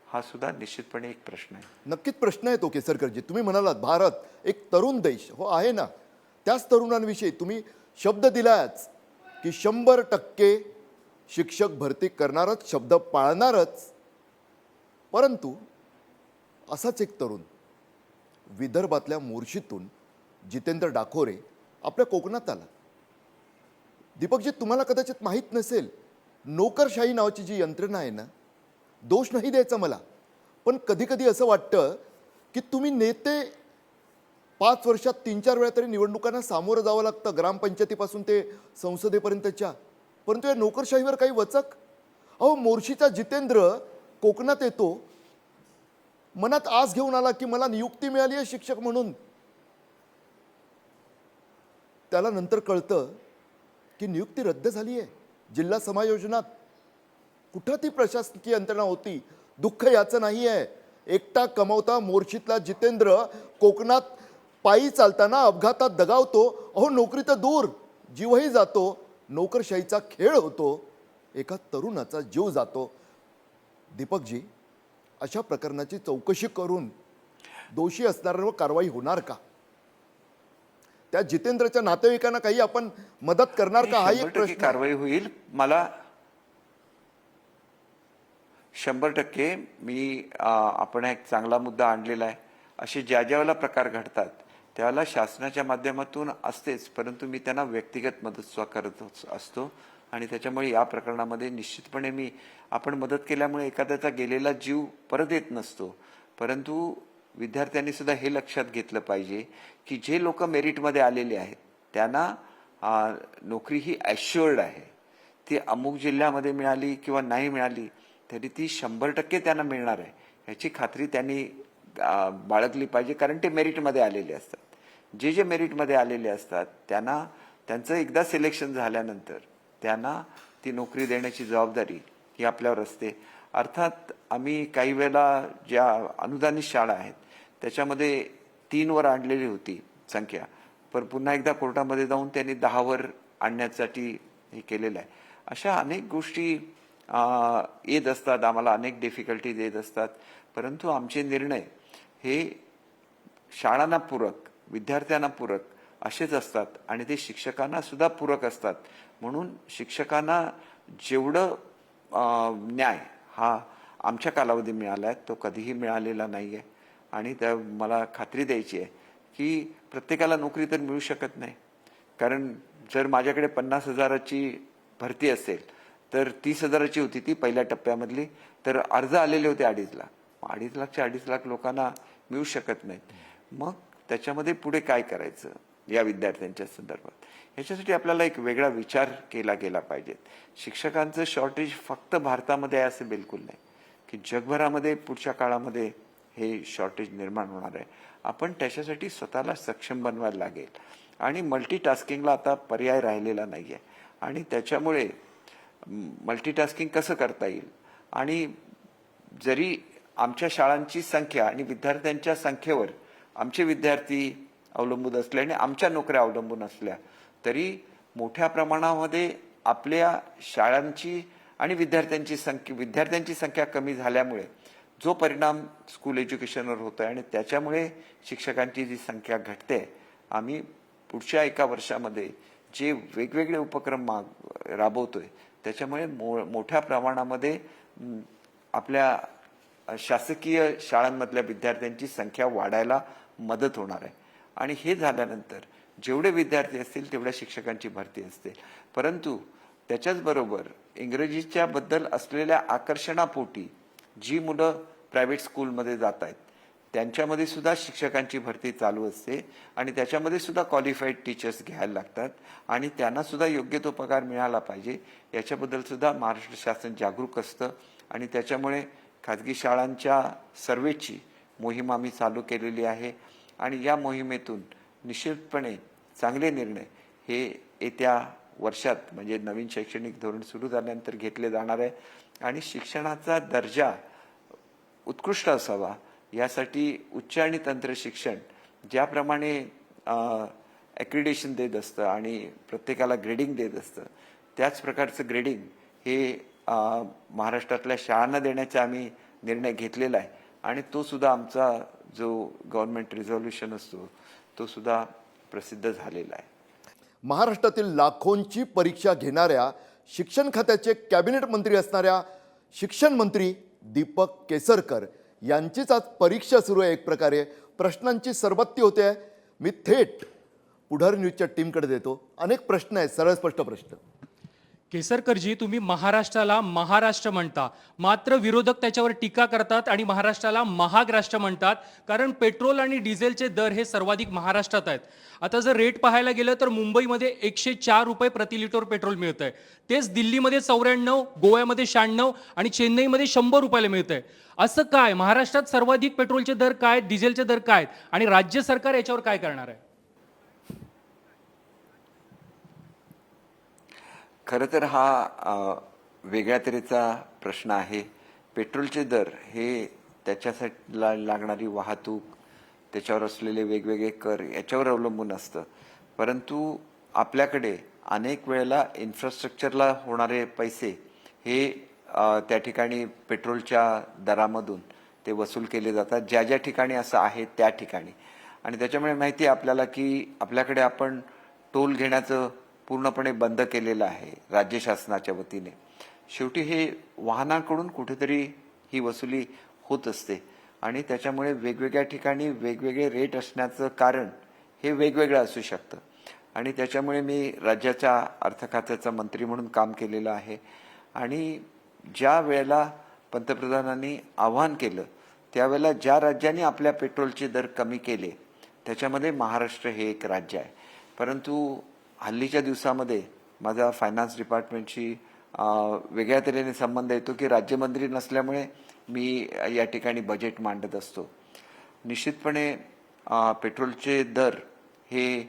हा सुद्धा निश्चितपणे एक प्रश्न आहे. नक्कीच प्रश्न आहे तो केसरकरजी. तुम्ही म्हणालात भारत एक तरुण देश हो आहे ना, त्याच तरुणांविषयी तुम्ही शब्द दिलाच की 100% शिक्षक भरती करणारच, शब्द पाळणारच. परंतु असाच एक तरुण विदर्भातल्या मोर्शीतून जितेंद्र डाकोरे आपल्या कोकणात आला. दीपकजी, तुम्हाला कदाचित माहीत नसेल, नोकरशाही नावाची जी यंत्रणा आहे ना, दोष नाही द्यायचा मला, पण कधी कधी असं वाटतं की तुम्ही नेते 5 वर्षात 3-4 वेळा तरी निवडणुकांना सामोरं जावं लागतं, ग्रामपंचायतीपासून ते संसदेपर्यंतच्या. परंतु या नोकरशाहीवर काही वचक? अहो, मोर्शीचा जितेंद्र कोकणात येतो, मनात आस घेऊन आला की मला नियुक्ती मिळाली आहे शिक्षक म्हणून. त्याला नंतर कळतं की नियुक्ती रद्द झाली आहे जिल्हा समायोजनात. कुठं ती प्रशासकीय यंत्रणा होती? दुःख याचं नाही आहे. एकटा कमावता मोर्शीतला जितेंद्र कोकणात पायी चालताना अपघातात दगावतो. अहो, नोकरी तर दूर, जीवही जातो. नोकरशाहीचा खेळ होतो, एका तरुणाचा जीव जातो. दीपकजी, अशा प्रकरणाची चौकशी करून दोषी असणाऱ्यांवर कारवाई होणार का? त्या जितेंद्रच्या नातेवाईकांना काही आपण मदत करणार का? हा एक 100% प्रश्न. कारवाई होईल. मला 100% आपण एक चांगला मुद्दा आणलेला आहे. असे ज्या वेळेला प्रकार घडतात त्यावेळेला शासनाच्या माध्यमातून असतेच, परंतु मी त्यांना व्यक्तिगत मदत सुद्धा करत असतो. आणि त्याच्यामुळे या प्रकरणामध्ये निश्चितपणे आपण मदत केल्यामुळे एखाद्याचा गेलेला जीव परत येत नसतो. परंतु विद्यार्थ्यांनी सुद्धा हे लक्षात घेतलं पाहिजे की जे लोक मेरिटमध्ये आलेले आहेत त्यांना नोकरी ही ॲश्युअर्ड आहे. ती अमुक जिल्ह्यामध्ये मिळाली किंवा नाही मिळाली तरी ती 100% त्यांना मिळणार आहे याची खात्री त्यांनी बाळगली पाहिजे. कारण ते मेरिटमध्ये आलेले असतात. जे मेरिटमध्ये आलेले असतात त्यांना त्यांचं एकदा सिलेक्शन झाल्यानंतर त्यांना ती नोकरी देण्याची जबाबदारी ही आपल्यावर असते. अर्थात आम्ही काही वेळेला ज्या अनुदानित शाळा आहेत त्याच्यामध्ये 3 वर आणलेली होती संख्या, पण पुन्हा एकदा कोर्टामध्ये जाऊन त्यांनी 10 वर आणण्यासाठी हे केलेलं आहे. अशा अनेक गोष्टी येत असतात, आम्हाला अनेक डिफिकल्टीज येत असतात, परंतु आमचे निर्णय हे शाळांना पूरक, विद्यार्थ्यांना पूरक असेच असतात आणि ते शिक्षकांना सुद्धा पूरक असतात. म्हणून शिक्षकांना जेवढं न्याय हा आमच्या कालावधी मिळाला आहे तो कधीही मिळालेला नाही आहे. आणि त्या मला खात्री द्यायची आहे की प्रत्येकाला नोकरी तर मिळू शकत नाही. कारण जर माझ्याकडे 50,000ची भरती असेल तर 30,000ची होती ती पहिल्या टप्प्यामधली, तर अर्ज आलेले होते 2.5 लाख. 2.5 लाखच्या 2.5 लाख लोकांना मिळू शकत नाहीत. मग त्याच्यामध्ये पुढे काय करायचं या विद्यार्थ्यांच्या संदर्भात, ह्याच्यासाठी आपल्याला एक वेगळा विचार केला गेला पाहिजे. शिक्षकांचं शॉर्टेज फक्त भारतामध्ये आहे असं बिलकुल नाही, की जगभरामध्ये पुढच्या काळामध्ये हे शॉर्टेज निर्माण होणार आहे. आपण त्याच्यासाठी स्वतःला सक्षम बनवायला लागेल आणि मल्टीटास्किंगला आता पर्याय राहिलेला नाही आहे. आणि त्याच्यामुळे मल्टीटास्किंग कसं करता येईल, आणि जरी आमच्या शाळांची संख्या आणि विद्यार्थ्यांच्या संख्येवर आमचे विद्यार्थी अवलंबून असले आणि आमच्या नोकऱ्या अवलंबून असल्या तरी मोठ्या प्रमाणामध्ये आपल्या शाळांची आणि विद्यार्थ्यांची संख्या कमी झाल्यामुळे जो परिणाम स्कूल एज्युकेशनवर होतोय आणि त्याच्यामुळे शिक्षकांची जी संख्या घटते, आम्ही पुढच्या 1 वर्षामध्ये जे वेगवेगळे उपक्रम राबवतोय त्याच्यामुळे मोठ्या प्रमाणामध्ये आपल्या शासकीय शाळांमधल्या विद्यार्थ्यांची संख्या वाढायला मदत होणार आहे. आणि हे झाल्यानंतर जेवढे विद्यार्थी असतील तेवढ्या शिक्षकांची भरती असते. परंतु त्याच्याच बरोबर इंग्रजीच्या बद्दल असलेल्या आकर्षणापोटी जी मुलं प्रायव्हेट स्कूलमध्ये जात आहेत त्यांच्यामध्ये सुद्धा शिक्षकांची भरती चालू असते आणि त्याच्यामध्ये सुद्धा क्वालिफाईड टीचर्स घ्यायला लागतात आणि त्यांना सुद्धा योग्य तो पगार मिळाला पाहिजे याच्याबद्दल सुद्धा महाराष्ट्र शासन जागरूक असतं. आणि त्याच्यामुळे खाजगी शाळांच्या सर्वेची मोहीम आम्ही चालू केलेली आहे आणि या मोहिमेतून निश्चितपणे चांगले निर्णय हे येत्या वर्षात म्हणजे नवीन शैक्षणिक धोरण सुरू झाल्यानंतर घेतले जाणार आहे. आणि शिक्षणाचा दर्जा उत्कृष्ट असावा यासाठी उच्च आणि तंत्र शिक्षण ज्याप्रमाणे ॲक्रिडेशन देत असतं आणि प्रत्येकाला ग्रेडिंग देत असतं, त्याच प्रकारचं ग्रेडिंग हे महाराष्ट्रातल्या शाळांना देण्याचा आम्ही निर्णय घेतलेला आहे. आणि तो सुद्धा आमचा जो गव्हर्नमेंट रिझॉल्युशन असतो तो सुद्धा प्रसिद्ध झालेला आहे. महाराष्ट्रातील लाखोंची परीक्षा घेणाऱ्या शिक्षण खात्याचे कॅबिनेट मंत्री असणाऱ्या शिक्षण मंत्री दीपक केसरकर यांचीच आज परीक्षा सुरू आहे. एक प्रकारे प्रश्नांची सरबत्ती होते आहे. मी थेट पुढारी न्यूजच्या टीमकडे देतो. अनेक प्रश्न आहेत, सरळ स्पष्ट प्रश्न. केसरकरजी, तुम्ही महाराष्ट्राला महाराष्ट्र म्हणता, मात्र विरोधक त्याच्यावर टीका करतात आणि महाराष्ट्राला महाग राष्ट्र म्हणतात, कारण पेट्रोल आणि डिझेलचे दर हे सर्वाधिक महाराष्ट्रात आहेत. आता जर रेट पाहायला गेलं तर मुंबईमध्ये 104 रुपये प्रति लिटर पेट्रोल मिळत आहे, तेच दिल्लीमध्ये 94, गोव्यामध्ये 96 आणि चेन्नईमध्ये 100 रुपयाला मिळत आहे. असं काय? महाराष्ट्रात सर्वाधिक पेट्रोलचे दर काय, डिझेलचे दर काय आणि राज्य सरकार याच्यावर काय करणार आहे? खरं तर हा वेगळ्या तऱ्हेचा प्रश्न आहे. पेट्रोलचे दर हे त्याच्यासाठी लागणारी वाहतूक, त्याच्यावर असलेले वेगवेगळे कर याच्यावर अवलंबून असतं. परंतु आपल्याकडे अनेक वेळेला इन्फ्रास्ट्रक्चरला होणारे पैसे हे त्या ठिकाणी पेट्रोलच्या दरामधून ते वसूल केले जातात, ज्या ज्या ठिकाणी असं आहे त्या ठिकाणी. आणि त्याच्यामुळे माहिती आहे आपल्याला की आपल्याकडे आपण टोल घेण्याचं पूर्णपणे बंद केलेलं आहे राज्य शासनाच्या वतीने. शेवटी हे वाहनांकडून कुठेतरी ही वसुली होत असते आणि त्याच्यामुळे वेगवेगळ्या ठिकाणी वेगवेगळे रेट असण्याचं कारण हे वेगवेगळं असू शकतं. आणि त्याच्यामुळे मी राज्याच्या अर्थ खात्याचा मंत्री म्हणून काम केलेलं आहे. आणि ज्या वेळेला पंतप्रधानांनी आवाहन केलं त्यावेळेला ज्या राज्यांनी आपल्या पेट्रोलचे दर कमी केले त्याच्यामध्ये महाराष्ट्र हे एक राज्य आहे. परंतु हल्लीच्या दिवसामध्ये माझा फायनान्स डिपार्टमेंटशी वेगळ्या तऱ्हेने संबंध येतो की राज्यमंत्री नसल्यामुळे मी या ठिकाणी बजेट मांडत असतो. निश्चितपणे पेट्रोलचे दर हे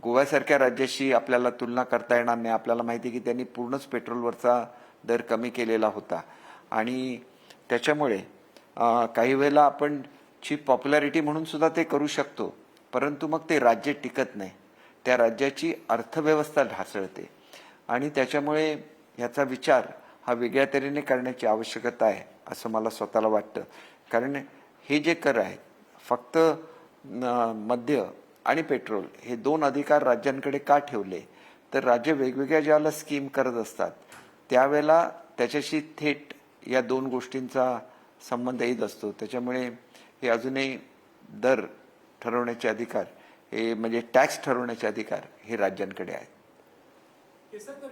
गोव्यासारख्या राज्याशी आपल्याला तुलना करता येणार नाही. आपल्याला माहिती आहे की त्यांनी पूर्णच पेट्रोलवरचा दर कमी केलेला होता आणि त्याच्यामुळे काही वेळेला आपण चीप पॉप्युलॅरिटी म्हणून सुद्धा ते करू शकतो, परंतु मग ते राज्य टिकत नाही. त्या राज्याची अर्थव्यवस्था ढासळते आणि त्याच्यामुळे याचा विचार हा वेगळ्या तऱ्हेने करण्याची आवश्यकता आहे असं मला स्वतःला वाटतं. कारण हे जे कर आहेत फक्त मद्य आणि पेट्रोल हे 2 अधिकार राज्यांकडे का ठेवले, तर राज्य वेगवेगळ्या ज्यावेळेला स्कीम करत असतात त्यावेळेला त्याच्याशी थेट या 2 गोष्टींचा संबंध येत असतो. त्याच्यामुळे हे अजूनही दर ठरवण्याचे अधिकार हे म्हणजे टॅक्स ठरवण्याचे अधिकार हे राज्यांकडे आहेत.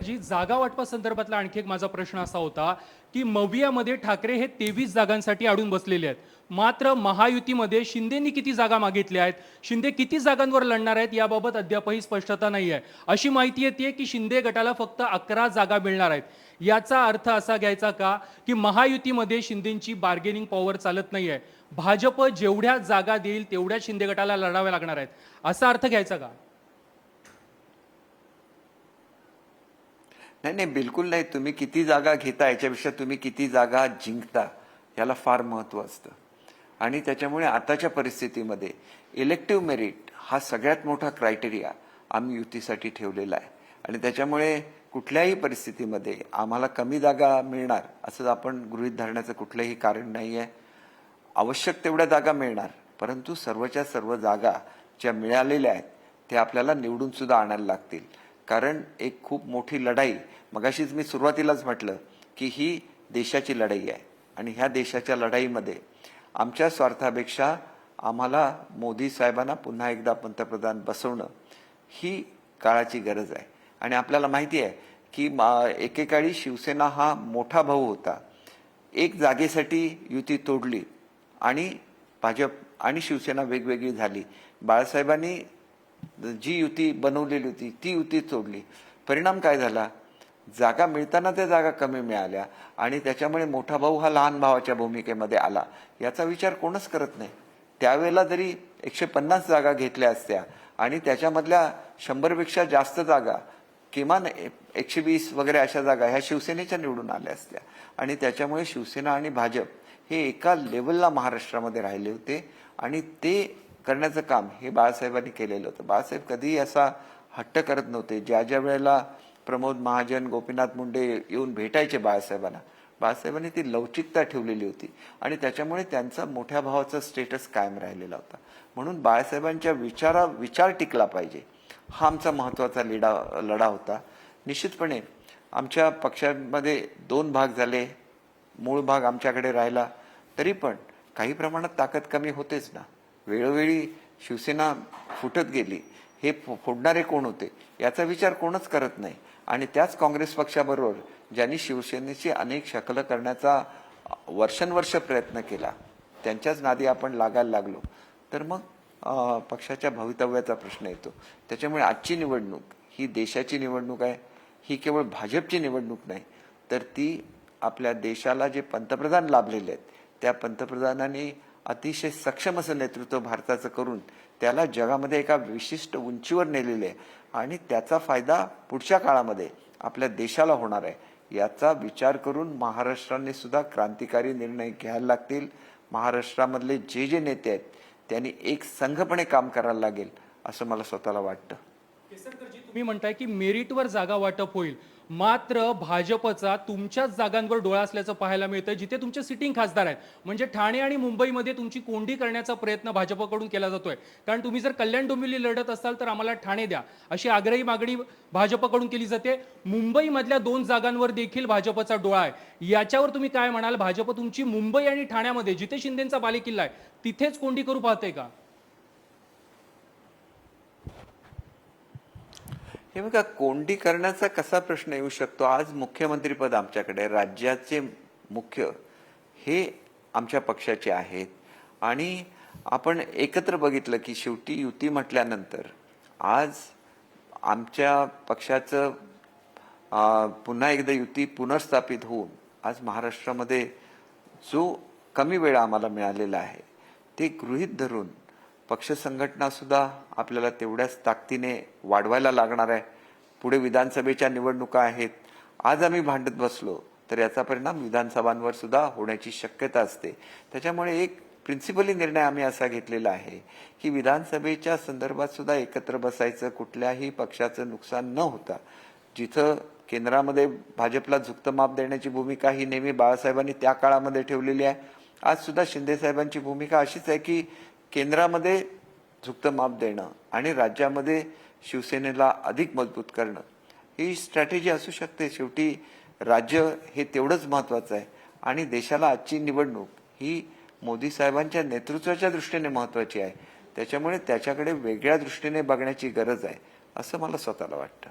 जी जागा वाटपासंदर्भातला आणखी एक माझा प्रश्न असा होता की मवियामध्ये ठाकरे हे 23 जागांसाठी अडून बसलेले आहेत, मात्र महायुतीमध्ये शिंदेनी किती जागा मागितल्या आहेत, शिंदे किती जागांवर लढणार आहेत याबाबत अद्यापही स्पष्टता नाही आहे. अशी माहिती येते की शिंदे गटाला फक्त 11 जागा मिळणार आहेत. याचा अर्थ असा घ्यायचा का की महायुतीमध्ये शिंदेची बार्गेनिंग पॉवर चालत नाही आहे, भाजप जेवढ्या जागा देईल तेवढ्या शिंदे गटाला लढाव्या लागणार आहेत, असा अर्थ घ्यायचा का? नाही, बिलकुल नाही. तुम्ही किती जागा घेता याच्यापेक्षा तुम्ही किती जागा जिंकता याला फार महत्व असतं. आणि त्याच्यामुळे आताच्या परिस्थितीमध्ये इलेक्टिव्ह मेरिट हा सगळ्यात मोठा क्रायटेरिया आम्ही युतीसाठी ठेवलेला आहे. आणि त्याच्यामुळे कुठल्याही परिस्थितीमध्ये आम्हाला कमी जागा मिळणार असं आपण गृहीत धरण्याचं कुठलंही कारण नाही आहे. आवश्यक तेवढ्या जागा मिळणार, परंतु सर्वच्या सर्व जागा ज्या मिळालेल्या आहेत त्या आपल्याला निवडून सुद्धा आणायला लागतील. कारण एक खूप मोठी लढाई, मगाशीच मी सुरुवातीलाच म्हटलं की ही देशाची लढाई आहे आणि ह्या देशाच्या लढाईमध्ये आमच्या स्वार्थापेक्षा आम्हाला मोदी साहेबांना पुन्हा एकदा पंतप्रधान बसवणं ही काळाची गरज आहे. आणि आपल्याला माहिती आहे की एकेकाळी शिवसेना हा मोठा भाऊ होता. एक जागेसाठी युती तोडली आणि भाजप आणि शिवसेना वेगवेगळी झाली. बाळासाहेबांनी जी युती बनवलेली होती ती युती तोडली. परिणाम काय झाला, जागा मिळताना त्या जागा कमी मिळाल्या आणि त्याच्यामुळे मोठा भाऊ हा लहान भावाच्या भूमिकेमध्ये आला. याचा विचार कोणच करत नाही. त्यावेळेला जरी 150 जागा घेतल्या असत्या आणि त्याच्यामधल्या 100पेक्षा जास्त जागा, किमान 120 वगैरे अशा जागा ह्या शिवसेनेच्या निवडून आल्या असत्या. आणि त्याच्यामुळे शिवसेना आणि भाजप हे एका लेवलला महाराष्ट्रामध्ये राहिले होते आणि ते करण्याचं काम हे बाळासाहेबांनी केलेलं होतं. बाळासाहेब कधीही असा हट्ट करत नव्हते. ज्या ज्या वेळेला प्रमोद महाजन, गोपीनाथ मुंडे येऊन भेटायचे बाळासाहेबांनी ती लवचिकता ठेवलेली होती आणि त्याच्यामुळे त्यांचा मोठ्या भावाचा स्टेटस कायम राहिलेला होता. म्हणून बाळासाहेबांच्या विचार टिकला पाहिजे हा आमचा महत्वाचा लढा होता. निश्चितपणे आमच्या पक्षामध्ये 2 भाग झाले, मूळ भाग आमच्याकडे राहिला, तरी पण काही प्रमाणात ताकद कमी होतेच ना. वेळोवेळी शिवसेना फुटत गेली. हे फोडणारे कोण होते याचा विचार कोणच करत नाही. आणि त्याच काँग्रेस पक्षाबरोबर ज्यांनी शिवसेनेची अनेक शकलं करण्याचा वर्षानुवर्ष प्रयत्न केला त्यांच्याच नादी आपण लागायला लागलो तर मग पक्षाच्या भवितव्याचा प्रश्न येतो. त्याच्यामुळे आजची निवडणूक ही देशाची निवडणूक आहे. ही केवळ भाजपची निवडणूक नाही, तर ती आपल्या देशाला जे पंतप्रधान लाभलेले आहेत त्या पंतप्रधानांनी अतिशय सक्षम असं नेतृत्व भारताचं करून त्याला जगामध्ये एका विशिष्ट उंचीवर नेलेले आहे आणि त्याचा फायदा पुढच्या काळामध्ये आपल्या देशाला होणार आहे. याचा विचार करून महाराष्ट्राने सुद्धा क्रांतिकारी निर्णय घ्यायला लागतील. महाराष्ट्रामधले जे नेते आहेत त्यांनी एक संघपणे काम करायला लागेल असं मला स्वतःला वाटतं. केसरकरजी, तुम्ही म्हणताय की मेरिटवर जागा वाटप होईल, मात्र भाजपचा तुमच्याच जागांवर डोळा असल्याचं पाहायला मिळतं जिथे तुमचे सिटिंग खासदार आहेत. म्हणजे ठाणे आणि मुंबईमध्ये तुमची कोंडी करण्याचा प्रयत्न भाजपकडून केला जातोय. कारण तुम्ही जर कल्याण डोंबिवली लढत असाल तर आम्हाला ठाणे द्या अशी आग्रही मागणी भाजपकडून केली जाते. मुंबईमधल्या 2 जागांवर देखील भाजपचा डोळा आहे. याच्यावर तुम्ही काय म्हणाल? भाजप तुमची मुंबई आणि ठाण्यामध्ये जिथे शिंदेचा बालेकिल्ला आहे तिथेच कोंडी करू पाहते का? हे बघा, कोंडी करण्याचा कसा प्रश्न येऊ शकतो. आज मुख्यमंत्रीपद आमच्याकडे, राज्याचे मुख्य हे आमच्या पक्षाचे आहेत आणि आपण एकत्र बघितलं की शेवटी युती म्हटल्यानंतर आज आमच्या पक्षाचं पुन्हा एकदा युती पुनर्स्थापित होऊन आज महाराष्ट्रामध्ये जो कमी वेळ आम्हाला मिळालेला आहे ते गृहीत धरून पक्ष संघटना सुद्धा आपल्याला तेवढ्याच ताकदीने वाढवायला लागणार आहे. पुढे विधानसभेच्या निवडणुका आहेत. आज आम्ही भांडत बसलो तर याचा परिणाम विधानसभांवर सुद्धा होण्याची शक्यता असते. त्याच्यामुळे एक प्रिन्सिपली निर्णय आम्ही असा घेतलेला आहे की विधानसभेच्या संदर्भात सुद्धा एकत्र बसायचं, कुठल्याही पक्षाचं नुकसान न होता. जिथं केंद्रामध्ये भाजपला झुकतं माप देण्याची भूमिका ही नेहमी बाळासाहेबांनी त्या काळामध्ये ठेवलेली आहे. आज सुद्धा शिंदे साहेबांची भूमिका अशीच आहे की केंद्रामध्ये झुकतं माप देणं आणि राज्यामध्ये शिवसेनेला अधिक मजबूत करणं ही स्ट्रॅटेजी असू शकते. शेवटी राज्य हे तेवढंच महत्वाचं आहे आणि देशाला आजची निवडणूक ही मोदी साहेबांच्या नेतृत्वाच्या दृष्टीने महत्वाची आहे. त्याच्यामुळे त्याच्याकडे वेगळ्या दृष्टीने बघण्याची गरज आहे असं मला स्वतःला वाटतं.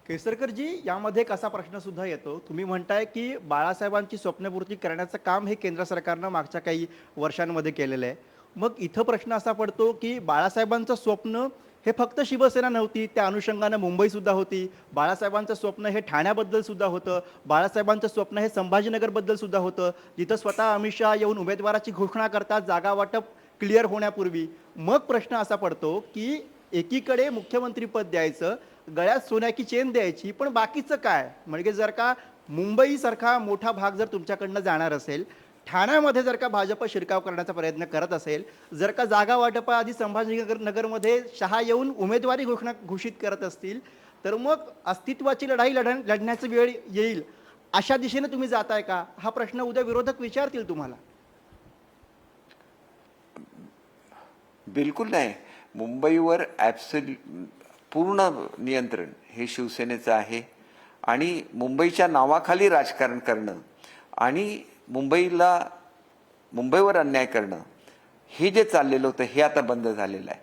केसरकरजी, यामध्ये एक असा प्रश्न सुद्धा येतो, तुम्ही म्हणताय की बाळासाहेबांची स्वप्नपूर्ती करण्याचं काम हे केंद्र सरकारनं मागच्या काही वर्षांमध्ये केलेलं आहे. मग इथं प्रश्न असा पडतो की बाळासाहेबांचं स्वप्न हे फक्त शिवसेना नव्हती, त्या अनुषंगानं मुंबई सुद्धा होती. बाळासाहेबांचं स्वप्न हे ठाण्याबद्दल सुद्धा होतं. बाळासाहेबांचं स्वप्न हे संभाजीनगरबद्दल सुद्धा होतं, जिथं स्वतः अमित शहा येऊन उमेदवाराची घोषणा करतात जागा वाटप क्लिअर होण्यापूर्वी. मग प्रश्न असा पडतो की एकीकडे मुख्यमंत्रीपद द्यायचं, गळ्यात सोन्याची चेन द्यायची, पण बाकीचं काय? म्हणजे जर का मुंबईसारखा मोठा भाग जर तुमच्याकडनं जाणार असेल, ठाण्यामध्ये जर का भाजप शिरकाव करण्याचा प्रयत्न करत असेल, जर का जागा वाटपाआधी संभाजीनगरमध्ये शहा येऊन उमेदवारी घोषित करत असतील, तर मग अस्तित्वाची लढाई लढण्याची वेळ येईल अशा दिशेने तुम्ही जाताय का? हा प्रश्न उद्या विरोधक विचारतील तुम्हाला. बिलकुल नाही. मुंबईवर पूर्ण नियंत्रण हे शिवसेनेचं आहे आणि मुंबईच्या नावाखाली राजकारण करणं आणि मुंबईवर अन्याय करणं हे जे चाललेलं होतं हे आता बंद झालेलं आहे.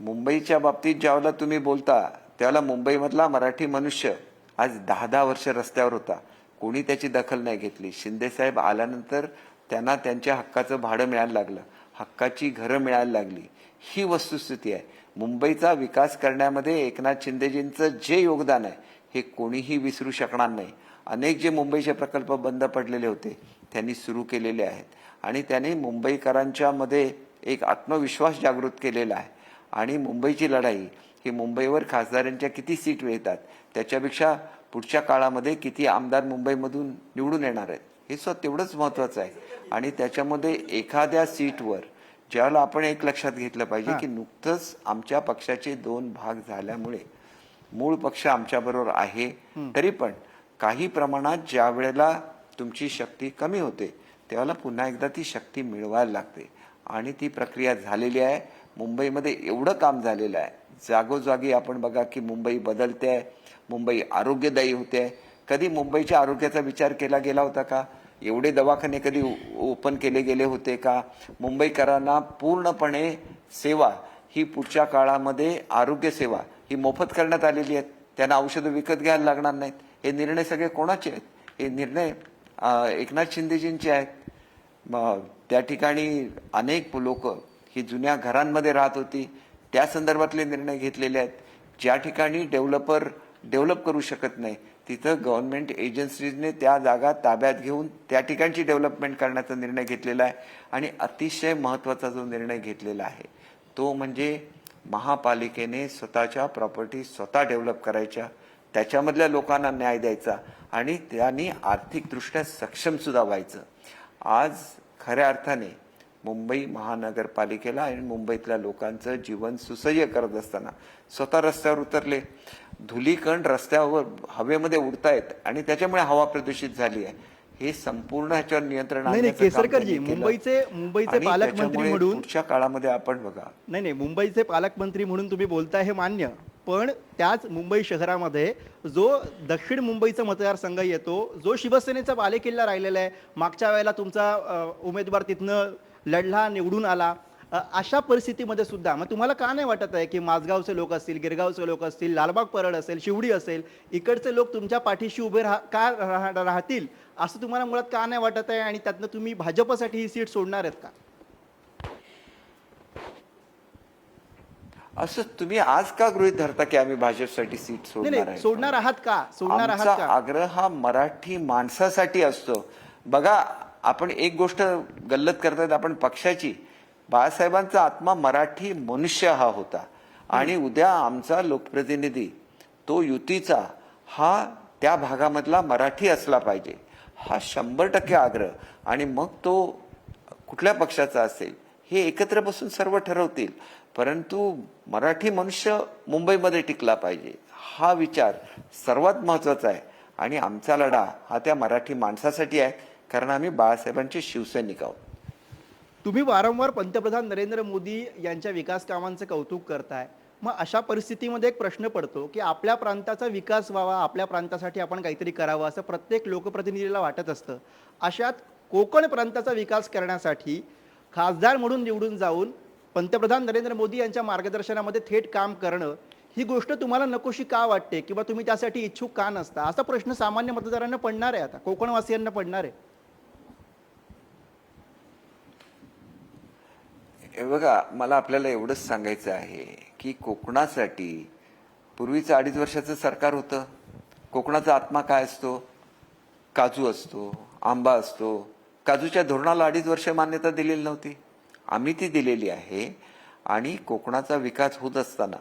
मुंबईच्या बाबतीत ज्यावेळेला तुम्ही बोलता त्यावेळेला मुंबईमधला मराठी मनुष्य आज 10-10 वर्ष रस्त्यावर होता, कोणी त्याची दखल नाही घेतली. शिंदेसाहेब आल्यानंतर त्यांना त्यांच्या हक्काचं भाडं मिळायला लागलं, हक्काची घरं मिळायला लागली. ही वस्तुस्थिती आहे. मुंबईचा विकास करण्यामध्ये एकनाथ शिंदेजींचं जे योगदान आहे हे कोणीही विसरू शकणार नाही. अनेक जे मुंबईचे प्रकल्प बंद पडलेले होते त्यांनी सुरू केलेले आहेत आणि त्यांनी मुंबईकरांच्या मध्ये एक आत्मविश्वास जागृत केलेला आहे. आणि मुंबईची लढाई ही मुंबईवर खासदारांच्या किती सीट मिळतात त्याच्यापेक्षा पुढच्या काळामध्ये किती आमदार मुंबईमधून निवडून येणार आहेत हे सुद्धा तेवढंच महत्वाचं आहे. आणि त्याच्यामध्ये एखाद्या सीटवर ज्यावेळेला आपण एक लक्षात घेतलं पाहिजे की नुकतंच आमच्या पक्षाचे 2 भाग झाल्यामुळे मूळ पक्ष आमच्याबरोबर आहे, तरी पण काही प्रमाणात ज्या वेळेला तुमची शक्ती कमी होते त्यावेळेला पुन्हा एकदा ती शक्ती मिळवायला लागते आणि ती प्रक्रिया झालेली आहे. मुंबईमध्ये एवढं काम झालेलं आहे, जागोजागी आपण बघा की मुंबई बदलते आहे, मुंबई आरोग्यदायी होते आहे. कधी मुंबईच्या आरोग्याचा विचार केला गेला होता का? एवढे दवाखाने कधी ओपन केले गेले होते का? मुंबईकरांना पूर्णपणे सेवा ही पुढच्या काळामध्ये आरोग्य सेवा ही मोफत करण्यात आलेली आहे. त्यांना औषधं विकत घ्यायला लागणार नाहीत. हे निर्णय सगळे कोणाचे आहेत? हे निर्णय एकनाथ शिंदेजींचे आहेत. त्या ठिकाणी अनेक लोक ही जुन्या घरांमध्ये राहत होती, त्या संदर्भातले निर्णय घेतलेले आहेत. ज्या ठिकाणी डेव्हलप करू शकत नाही तिथं गव्हर्नमेंट एजन्सीजने त्या जागा ताब्यात घेऊन त्या ठिकाणची डेव्हलपमेंट करण्याचा निर्णय घेतलेला आहे. आणि अतिशय महत्वाचा जो निर्णय घेतलेला आहे तो म्हणजे महापालिकेने स्वतःच्या प्रॉपर्टी स्वतः डेव्हलप करायच्या, त्याच्यामधल्या लोकांना न्याय द्यायचा आणि त्यांनी आर्थिकदृष्ट्या सक्षम सुद्धा व्हायचं. आज खऱ्या अर्थाने मुंबई महानगरपालिकेला आणि मुंबईतल्या लोकांचं जीवन सुसह्य करत असताना स्वतः रस्त्यावर उतरले. धुलीकण रस्त्यावर हवेमध्ये उडतायत आणि त्याच्यामुळे हवा प्रदूषित झाली आहे. हे संपूर्ण ह्याच्यावर नियंत्रण नाही केसरकरजी, मुंबईचे पालकमंत्री म्हणून पुढच्या काळामध्ये आपण बघा नाही मुंबईचे पालकमंत्री म्हणून तुम्ही बोलताय हे मान्य, पण त्याच मुंबई शहरामध्ये जो दक्षिण मुंबईचा मतदारसंघ येतो, जो शिवसेनेचा बालेकिल्ला राहिलेला आहे, मागच्या वेळेला तुमचा उमेदवार तिथनं लढला, निवडून आला, अशा परिस्थितीमध्ये सुद्धा मग तुम्हाला का नाही वाटत आहे की माझगावचे लोक असतील, गिरगावचे लोक असतील, लालबाग परळ असेल, शिवडी असेल, इकडचे लोक तुमच्या पाठीशी उभे राहतील असं तुम्हाला मुळात का नाही वाटत आहे? आणि त्यातनं तुम्ही भाजपसाठी ही सीट सोडणार आहेत का? असं तुम्ही आज का गृहीत धरता की आम्ही भाजपसाठी सीट सोडणार आहे? सोडणार आहात का? सोडणार आहात का? आग्रह हा मराठी माणसासाठी असतो. बघा, आपण एक गोष्ट गल्लत करतायत आपण पक्षाची. बाळासाहेबांचा आत्मा मराठी मनुष्य हा होता आणि उद्या आमचा लोकप्रतिनिधी तो युतीचा हा त्या भागामधला मराठी असला पाहिजे, हा 100% आग्रह. आणि मग तो कुठल्या पक्षाचा असेल हे एकत्र बसून सर्व ठरवतील, परंतु मराठी मनुष्य मुंबईमध्ये टिकला पाहिजे हा विचार सर्वात महत्वाचा आहे. आणि आमचा लढा हा त्या मराठी माणसासाठी आहे, कारण आम्ही बाळासाहेबांचे शिवसैनिक आहोत. तुम्ही वारंवार पंतप्रधान नरेंद्र मोदी यांच्या विकास कामांचं कौतुक करताय. मग अशा परिस्थितीमध्ये एक प्रश्न पडतो की आपल्या प्रांताचा विकास व्हावा, आपल्या प्रांतासाठी आपण काहीतरी करावं असं प्रत्येक लोकप्रतिनिधीला वाटत असतं. अशात कोकण प्रांताचा विकास करण्यासाठी खासदार म्हणून निवडून जाऊन पंतप्रधान नरेंद्र मोदी यांच्या मार्गदर्शनामध्ये थेट काम करणं ही गोष्ट तुम्हाला नकोशी का वाटते किंवा तुम्ही त्यासाठी इच्छुक का नसता, असा प्रश्न सामान्य मतदारांना पडणार आहे, आता कोकणवासियांना पडणार आहे. हे बघा, मला आपल्याला एवढंच सांगायचं आहे की कोकणासाठी पूर्वीचं 2.5 वर्षाचं सरकार होतं. कोकणाचा आत्मा काय असतो? काजू असतो, आंबा असतो. काजूच्या धोरणाला 2.5 वर्ष मान्यता दिलेली नव्हती, आम्ही ती दिलेली आहे. आणि कोकणाचा विकास होत असताना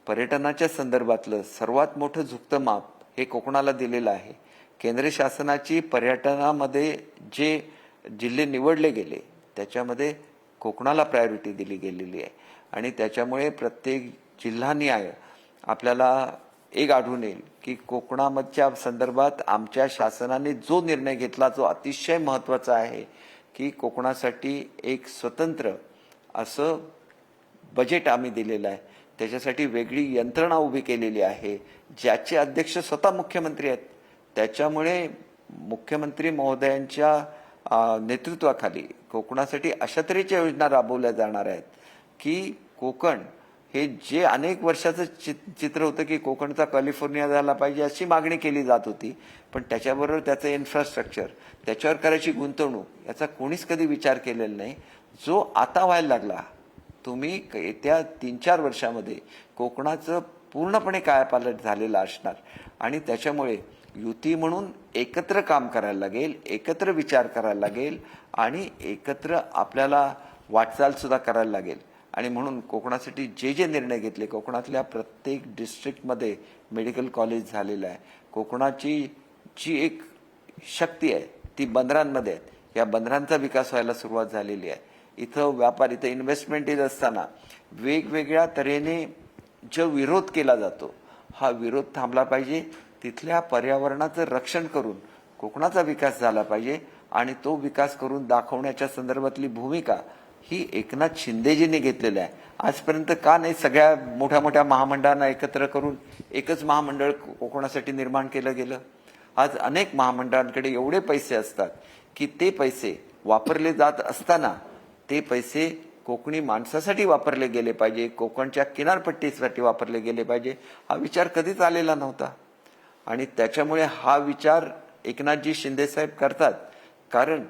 पर्यटनाच्या संदर्भातलं सर्वात मोठं झुकतं माप हे कोकणाला दिलेलं आहे. केंद्र शासनाची पर्यटनामध्ये जे जिल्हे निवडले गेले त्याच्यामध्ये कोकणाला प्रायोरिटी दिली गेलेली आहे. आणि त्याच्यामुळे प्रत्येक जिल्हानिहाय आपल्याला एक आढळून येईल की कोकणाच्या संदर्भात आमच्या शासनाने जो निर्णय घेतला जो अतिशय महत्त्वाचा आहे की कोकणासाठी एक स्वतंत्र असं बजेट आम्ही दिलेलं आहे. त्याच्यासाठी वेगळी यंत्रणा उभी केलेली आहे ज्याचे अध्यक्ष स्वतः मुख्यमंत्री आहेत. त्याच्यामुळे मुख्यमंत्री महोदयांच्या नेतृत्वाखाली कोकणासाठी अशा तऱ्हेच्या योजना राबवल्या जाणार आहेत की कोकण हे जे अनेक वर्षाचं चित्र होतं की कोकणचा कॅलिफोर्निया झाला पाहिजे अशी मागणी केली जात होती, पण त्याच्याबरोबर त्याचं इन्फ्रास्ट्रक्चर, त्याच्यावर करायची गुंतवणूक याचा कोणीच कधी विचार केलेला नाही, जो आता व्हायला लागला. तुम्ही येत्या 3-4 वर्षामध्ये कोकणाचं पूर्णपणे कायापालट झालेलं असणार. आणि त्याच्यामुळे युती म्हणून एकत्र काम करायला लागेल, एकत्र विचार करायला लागेल आणि एकत्र आपल्याला वाटचाल सुद्धा करायला लागेल. आणि म्हणून कोकणासाठी जे जे निर्णय घेतले, कोकणातल्या प्रत्येक डिस्ट्रिक्टमध्ये मेडिकल कॉलेज झालेलं आहे. कोकणाची जी एक शक्ती आहे ती बंदरांमध्ये आहे. या बंदरांचा विकास व्हायला सुरुवात झालेली आहे. इथं व्यापार, इथं इन्व्हेस्टमेंट येत असताना वेगवेगळ्या तऱ्हेने जो विरोध केला जातो हा विरोध थांबला पाहिजे. तिथल्या पर्यावरणाचं रक्षण करून कोकणाचा विकास झाला पाहिजे. आणि तो विकास करून दाखवण्याच्या संदर्भातली भूमिका ही एकनाथ शिंदेजींनी घेतलेली आहे. आजपर्यंत का नाही सगळ्या मोठ्या मोठ्या महामंडळांना एकत्र करून एकच महामंडळ कोकणासाठी निर्माण केलं गेलं? आज अनेक महामंडळांकडे एवढे पैसे असतात की ते पैसे वापरले जात असताना ते पैसे कोकणी माणसासाठी वापरले गेले पाहिजे, कोकणच्या किनारपट्टीसाठी वापरले गेले पाहिजे, हा विचार कधीच आलेला नव्हता. आणि त्याच्यामुळे हा विचार एकनाथजी शिंदे साहेब करतात, कारण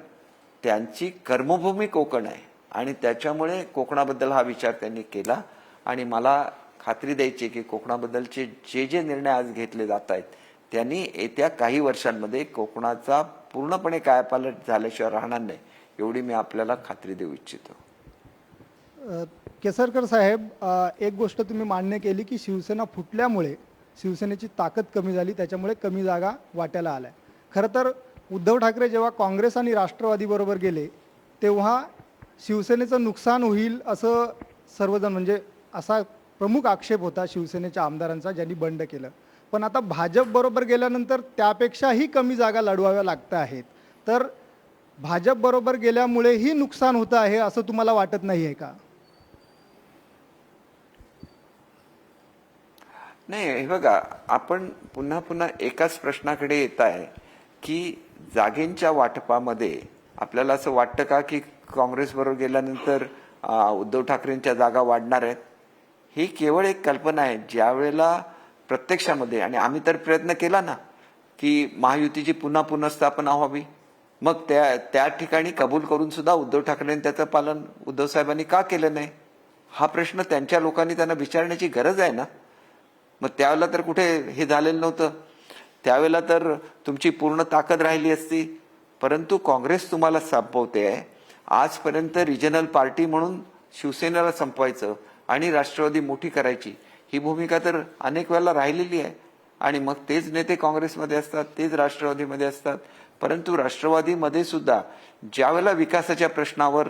त्यांची कर्मभूमी कोकण आहे. आणि त्याच्यामुळे कोकणाबद्दल हा विचार त्यांनी केला. आणि मला खात्री द्यायची की कोकणाबद्दलचे जे जे निर्णय आज घेतले जात आहेत त्यांनी येत्या काही वर्षांमध्ये कोकणाचा पूर्णपणे कायापालट झाल्याशिवाय राहणार नाही, एवढी मी आपल्याला खात्री देऊ इच्छितो. केसरकर साहेब, एक गोष्ट तुम्ही मान्य केली की शिवसेना फुटल्यामुळे शिवसेनेची ताकद कमी झाली, त्याच्यामुळे कमी जागा वाट्याला आल्या. खरं तर उद्धव ठाकरे जेव्हा काँग्रेस आणि राष्ट्रवादीबरोबर गेले तेव्हा शिवसेनेचं नुकसान होईल असं सर्वजण, म्हणजे असा प्रमुख आक्षेप होता शिवसेनेच्या आमदारांचा, ज्यांनी बंड केलं. पण आता भाजपबरोबर गेल्यानंतर त्यापेक्षाही कमी जागा लढवाव्या लागत आहेत. तर भाजपबरोबर गेल्यामुळेही नुकसान होतं आहे असं तुम्हाला वाटत नाही आहे का? नाही, हे बघा, आपण पुन्हा पुन्हा एकाच प्रश्नाकडे येत आहे की जागेंच्या वाटपामध्ये आपल्याला असं वाटतं का की काँग्रेस बरोबर गेल्यानंतर उद्धव ठाकरेंच्या जागा वाढणार आहेत? ही केवळ एक कल्पना आहे. ज्या वेळेला प्रत्यक्षामध्ये, आणि आम्ही तर प्रयत्न केला ना की महायुतीची पुन्हा पुनर्स्थापना व्हावी, मग त्या ठिकाणी कबूल करून सुद्धा उद्धव ठाकरेंनी त्याचं पालन उद्धव साहेबांनी का केलं नाही? हा प्रश्न त्यांच्या लोकांनी त्यांना विचारण्याची गरज आहे ना. मग त्यावेळेला तर कुठे हे झालेलं नव्हतं, त्यावेळेला तर तुमची पूर्ण ताकद राहिली असती. परंतु काँग्रेस तुम्हाला संपवते आहे. आजपर्यंत रिजनल पार्टी म्हणून शिवसेनेला संपवायचं आणि राष्ट्रवादी मोठी करायची ही भूमिका तर अनेक वेळेला राहिलेली आहे. आणि मग तेच नेते काँग्रेसमध्ये असतात, तेच राष्ट्रवादीमध्ये असतात. परंतु राष्ट्रवादीमध्ये सुद्धा ज्यावेळेला विकासाच्या प्रश्नावर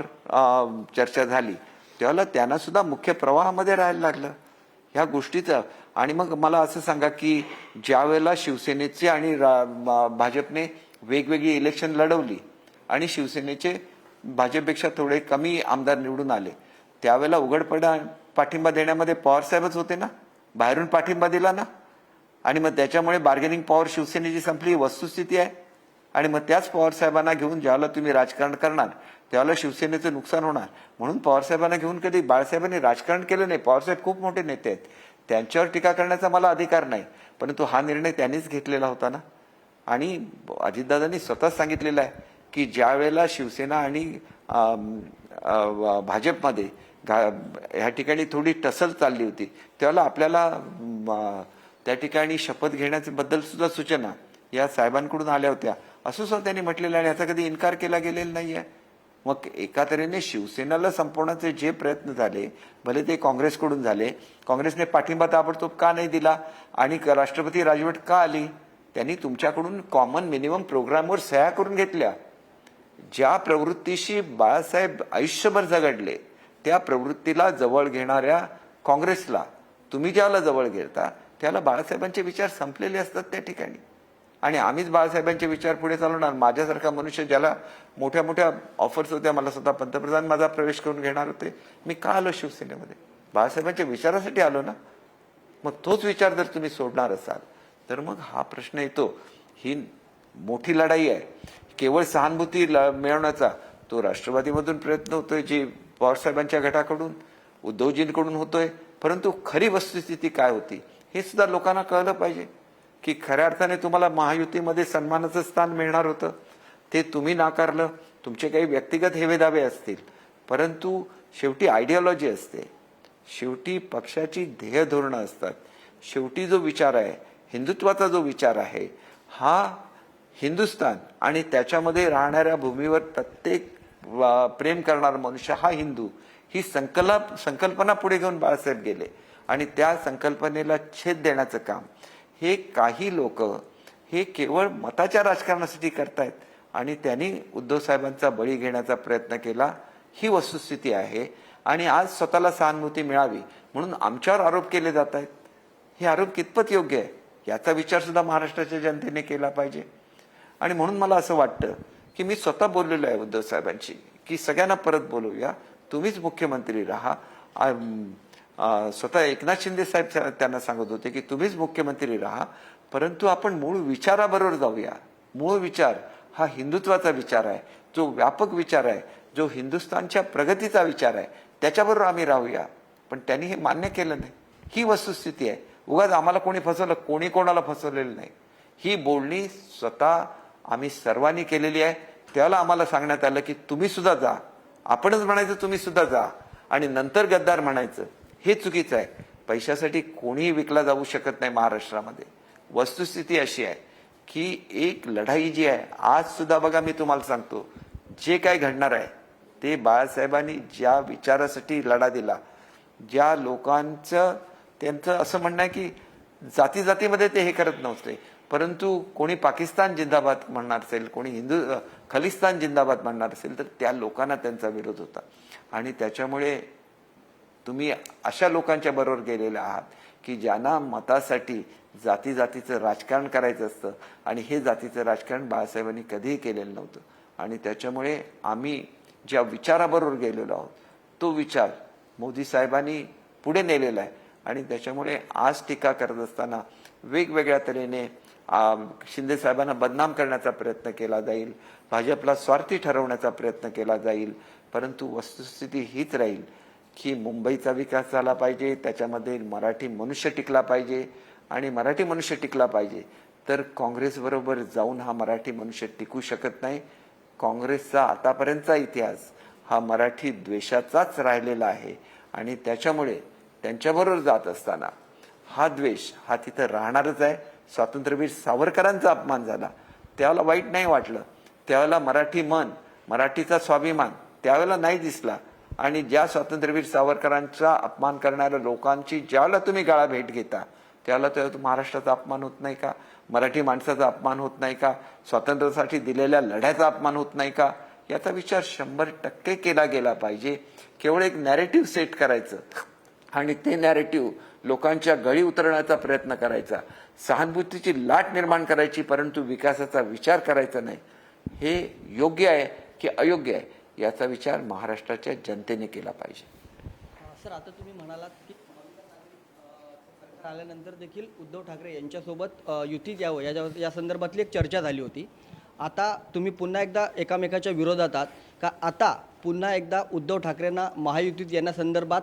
चर्चा झाली त्यावेळेला त्यांना सुद्धा मुख्य प्रवाहामध्ये राहायला लागलं ह्या गोष्टीचं. आणि मग मला असं सांगा की ज्या वेळेला शिवसेनेचे आणि भाजपने वेगवेगळी इलेक्शन लढवली आणि शिवसेनेचे भाजपपेक्षा थोडे कमी आमदार निवडून आले, त्यावेळेला उघडपणे पाठिंबा देण्यामध्ये पवार साहेबच होते ना, बाहेरून पाठिंबा दिला ना. आणि मग त्याच्यामुळे बार्गेनिंग पॉवर शिवसेनेची संपली वस्तुस्थिती आहे. आणि मग त्याच पवार साहेबांना घेऊन ज्यावेळेला तुम्ही राजकारण करणार त्यावेळेला शिवसेनेचं नुकसान होणार. म्हणून पवार साहेबांना घेऊन कधी बाळासाहेबांनी राजकारण केलं नाही. पवारसाहेब खूप मोठे नेते आहेत, त्यांच्यावर टीका करण्याचा मला अधिकार नाही, परंतु हा निर्णय त्यांनीच घेतलेला होता ना. आणि अजितदादांनी स्वतः सांगितलेलं आहे की ज्या वेळेला शिवसेना आणि भाजपमध्ये ह्या ठिकाणी थोडी टसल चालली होती त्यावेळेला आपल्याला त्या ठिकाणी शपथ घेण्याबद्दल सुद्धा सूचना या साहेबांकडून आल्या होत्या असं सुद्धा त्यांनी म्हटलेलं आहे. याचा कधी इन्कार केला गेलेला नाहीये. मग एका तऱ्हेने शिवसेनेला संपवण्याचे जे प्रयत्न झाले, भले ते काँग्रेसकडून झाले, काँग्रेसने पाठिंबा ताबडतोब का नाही दिला आणि राष्ट्रपती राजवट का आली, त्यांनी तुमच्याकडून कॉमन मिनिमम प्रोग्रामवर सह्या करून घेतल्या. ज्या प्रवृत्तीशी बाळासाहेब आयुष्यभर झगडले त्या प्रवृत्तीला जवळ घेणाऱ्या काँग्रेसला तुम्ही ज्याला जवळ घेता त्याला बाळासाहेबांचे विचार संपलेले असतात त्या ठिकाणी. आणि आम्हीच बाळासाहेबांचे विचार पुढे चालवणार. माझ्यासारखा मनुष्य ज्याला मोठ्या मोठ्या ऑफर्स होत्या, मला स्वतः पंतप्रधान माझा प्रवेश करून घेणार होते, मी का आलो शिवसेनेमध्ये? बाळासाहेबांच्या विचारासाठी आलो ना. मग तोच विचार जर तुम्ही सोडणार असाल तर मग हा प्रश्न येतो. ही मोठी लढाई आहे. केवळ सहानुभूती मिळवण्याचा तो राष्ट्रवादीमधून प्रयत्न होतोय, जी पवारसाहेबांच्या गटाकडून उद्धवजींकडून होतोय, परंतु खरी वस्तुस्थिती काय होती हे सुद्धा लोकांना कळलं पाहिजे. की खऱ्या अर्थाने तुम्हाला महायुतीमध्ये सन्मानाचं स्थान मिळणार होतं, ते तुम्ही नाकारलं. तुमचे काही व्यक्तिगत हेवेदावे असतील, परंतु शेवटी आयडिओलॉजी असते, शेवटी पक्षाची ध्येय धोरणं असतात. शेवटी जो विचार आहे, हिंदुत्वाचा जो विचार आहे, हा हिंदुस्थान आणि त्याच्यामध्ये राहणाऱ्या भूमीवर प्रत्येक प्रेम करणारा मनुष्य हा हिंदू, ही संकल्पना पुढे घेऊन बाळासाहेब गेले. आणि त्या संकल्पनेला छेद देण्याचं काम हे काही लोक हे केवळ मताच्या राजकारणासाठी करतायत आणि त्यांनी उद्धव साहेबांचा बळी घेण्याचा प्रयत्न केला. ही वस्तुस्थिती आहे. आणि आज स्वतःला सहानुभूती मिळावी म्हणून आमच्यावर आरोप केले जात आहेत. हे आरोप कितपत योग्य आहे याचा विचार सुद्धा महाराष्ट्राच्या जनतेने केला पाहिजे. आणि म्हणून मला असं वाटतं की मी स्वतः बोललेलो आहे उद्धव साहेबांशी की सगळ्यांना परत बोलवूया, तुम्हीच मुख्यमंत्री राहा. स्वतः एकनाथ शिंदे साहेब त्यांना सांगत होते की तुम्हीच मुख्यमंत्री राहा, परंतु आपण मूळ विचाराबरोबर जाऊया. मूळ विचार हा हिंदुत्वाचा विचार आहे, जो व्यापक विचार आहे, जो हिंदुस्थानच्या प्रगतीचा विचार आहे, त्याच्याबरोबर आम्ही राहूया. पण त्यांनी हे मान्य केलं नाही. ही वस्तुस्थिती आहे. उगाच आम्हाला कोणी फसवलं, कोणी कोणाला फसवलेलं नाही. ही बोलणी स्वतः आम्ही सर्वांनी केलेली आहे. त्याला आम्हाला सांगण्यात आलं की तुम्ही सुद्धा जा. आपणच म्हणायचं तुम्ही सुद्धा जा आणि नंतर गद्दार म्हणायचं, हे चुकीचं आहे. पैशासाठी कोणीही विकला जाऊ शकत नाही महाराष्ट्रामध्ये. वस्तुस्थिती अशी आहे की एक लढाई जी आहे, आज सुद्धा बघा मी तुम्हाला सांगतो, जे काय घडणार आहे ते बाळासाहेबांनी ज्या विचारासाठी लढा दिला, ज्या लोकांचं त्यांचं असं म्हणणं आहे की जाती जातीमध्ये ते हे करत नव्हते, परंतु कोणी पाकिस्तान जिंदाबाद म्हणणार असेल, कोणी हिंदू खलिस्तान जिंदाबाद म्हणणार असेल, तर त्या लोकांना त्यांचा विरोध होता. आणि त्याच्यामुळे तुम्ही अशा लोकांच्या बरोबर गेलेले आहात की ज्यांना मतासाठी जाती जातीचं राजकारण करायचं असतं. आणि हे जातीचं राजकारण बाळासाहेबांनी कधीही केलेलं नव्हतं. आणि त्याच्यामुळे आम्ही ज्या विचाराबरोबर गेलेलो आहोत तो विचार मोदी साहेबांनी पुढे नेलेला आहे. आणि त्याच्यामुळे आज टीका करत असताना वेगवेगळ्या तऱ्हेने शिंदे साहेबांना बदनाम करण्याचा प्रयत्न केला जाईल, भाजपला स्वार्थी ठरवण्याचा प्रयत्न केला जाईल. परंतु वस्तुस्थिती हीच राहील की मुंबईचा विकास झाला पाहिजे, त्याच्यामध्ये मराठी मनुष्य टिकला पाहिजे. आणि मराठी मनुष्य टिकला पाहिजे तर काँग्रेसबरोबर जाऊन हा मराठी मनुष्य टिकू शकत नाही. काँग्रेसचा आतापर्यंतचा इतिहास हा मराठी द्वेषाचाच राहिलेला आहे. आणि त्याच्यामुळे त्यांच्याबरोबर जात असताना हा द्वेष हा तिथं राहणारच आहे. स्वातंत्र्यवीर सावरकरांचा अपमान झाला त्यावेळेला वाईट नाही वाटलं, त्यावेळेला मराठी मन, मराठीचा स्वाभिमान त्यावेळेला नाही दिसला. आणि ज्या स्वातंत्र्यवीर सावरकरांचा अपमान करणाऱ्या लोकांची ज्यावेळेला तुम्ही गाळा भेट घेता त्याला तर महाराष्ट्राचा अपमान होत नाही का? मराठी माणसाचा अपमान होत नाही का? स्वातंत्र्यासाठी दिलेल्या लढ्याचा अपमान होत नाही का? याचा विचार 100% केला गेला पाहिजे. केवळ एक नॅरेटिव्ह सेट करायचं आणि ते नॅरेटिव्ह लोकांच्या गळी उतरण्याचा प्रयत्न करायचा, सहानुभूतीची लाट निर्माण करायची, परंतु विकासाचा विचार करायचा नाही, हे योग्य आहे की अयोग्य आहे याचा विचार महाराष्ट्राच्या जनतेने केला पाहिजे. सर, आता तुम्ही म्हणालात की सरकार आल्यानंतर देखील उद्धव ठाकरे यांच्यासोबत युतीत यावं या संदर्भातली एक चर्चा झाली होती. आता तुम्ही पुन्हा एकदा एकामेकाच्या विरोधात आहात का? आता पुन्हा एकदा उद्धव ठाकरेंना महायुतीत येण्यासंदर्भात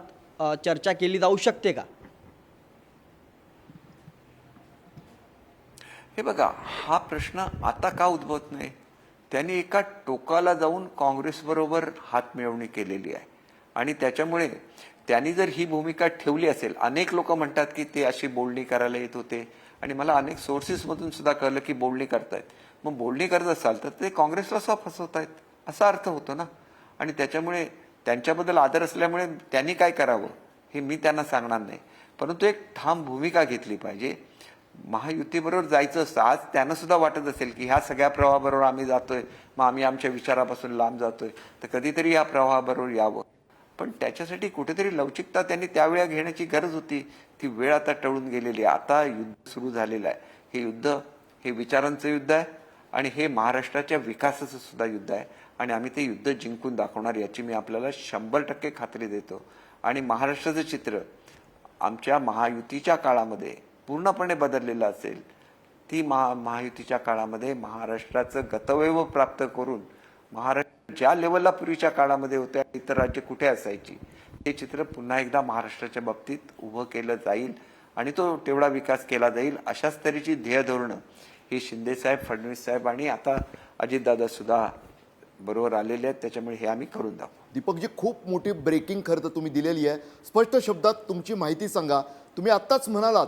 चर्चा केली जाऊ शकते का? हे बघा, हा प्रश्न आता का उद्भवत नाही? त्यांनी एका टोकाला जाऊन काँग्रेसबरोबर हातमिळवणी केलेली आहे आणि त्याच्यामुळे त्यांनी जर ही भूमिका ठेवली असेल, अनेक लोक म्हणतात की ते अशी बोलणी करायला येत होते आणि मला अनेक सोर्सेसमधून सुद्धा कळलं की बोलणी करतायत. मग बोलणी करत असाल तर ते काँग्रेसला सुद्धा फसवतायत असा अर्थ होतो ना. आणि त्याच्यामुळे त्यांच्याबद्दल आदर असल्यामुळे त्यांनी काय करावं हे मी त्यांना सांगणार नाही, परंतु एक ठाम भूमिका घेतली पाहिजे. महायुतीबरोबर जायचं असतं. आज त्यांना सुद्धा वाटत असेल की ह्या सगळ्या प्रवाहाबरोबर आम्ही जातोय, मग आम्ही आमच्या विचारापासून लांब जातोय, तर कधीतरी या प्रवाहाबरोबर यावं. पण त्याच्यासाठी कुठेतरी लवचिकता त्यांनी त्यावेळा घेण्याची गरज होती. ती वेळ आता टळून गेलेली आहे. आता युद्ध सुरू झालेलं आहे. हे युद्ध हे विचारांचं युद्ध आहे आणि हे महाराष्ट्राच्या विकासाचं सुद्धा युद्ध आहे आणि आम्ही ते युद्ध जिंकून दाखवणार याची मी आपल्याला 100% खात्री देतो. आणि महाराष्ट्राचं चित्र आमच्या महायुतीच्या काळामध्ये पूर्णपणे बदललेलं असेल. ती महायुतीच्या काळामध्ये महाराष्ट्राचं गतवैभव प्राप्त करून महाराष्ट्र ज्या लेवलला पूर्वीच्या काळामध्ये होत्या इतर राज्य कुठे असायची, हे चित्र पुन्हा एकदा महाराष्ट्राच्या बाबतीत उभं केलं जाईल आणि तो तेवढा विकास केला जाईल. अशाच तऱ्हेची ध्येय धोरणं ही शिंदे साहेब, फडणवीस साहेब आणि आता अजितदादा सुद्धा बरोबर आलेले आहेत. त्याच्यामुळे हे आम्ही करून दाखवू. दीपकजी, खूप मोठी ब्रेकिंग खरं तर तुम्ही दिलेली आहे. स्पष्ट शब्दात तुमची माहिती सांगा. तुम्ही आत्ताच म्हणालात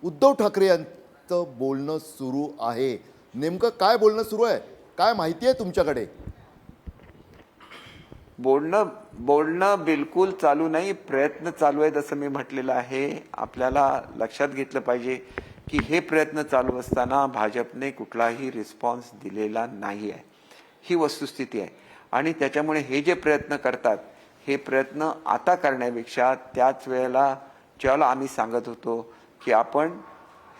उद्धव ठाकरे यांचं बोलणं सुरू आहे. नेमकं काय बोलणं सुरू आहे? काय माहिती आहे तुमच्याकडे? बोलणं बिलकुल चालू नाही, प्रयत्न चालू आहेत असं मी म्हटलेलं आहे. आपल्याला लक्षात घेतलं पाहिजे की हे प्रयत्न चालू असताना भाजपने कुठलाही रिस्पॉन्स दिलेला नाही आहे. ही वस्तुस्थिती आहे. आणि त्याच्यामुळे हे जे प्रयत्न करतात, हे प्रयत्न आता करण्यापेक्षा त्याच वेळेला ज्याला आम्ही सांगत होतो की आपण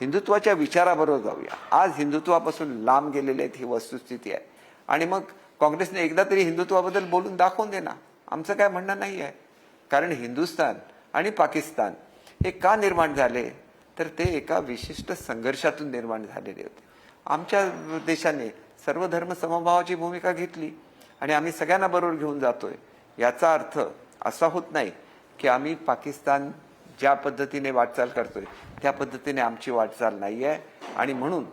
हिंदुत्वाच्या विचाराबरोबर जाऊया, आज हिंदुत्वापासून लांब गेलेले आहेत, ही वस्तुस्थिती आहे. आणि मग काँग्रेसने एकदा तरी हिंदुत्वाबद्दल बोलून दाखवून दे ना. आमचं काय म्हणणं नाही आहे. कारण हिंदुस्थान आणि पाकिस्तान हे का निर्माण झाले, तर ते एका विशिष्ट संघर्षातून निर्माण झालेले होते. आमच्या देशाने सर्व धर्म समभावाची भूमिका घेतली आणि आम्ही सगळ्यांना बरोबर घेऊन जातोय. याचा अर्थ असा होत नाही की आम्ही पाकिस्तान ज्या पद्धतीने वाटचाल करतोय त्या पद्धतीने आमची वाटचाल नाही आहे. आणि म्हणून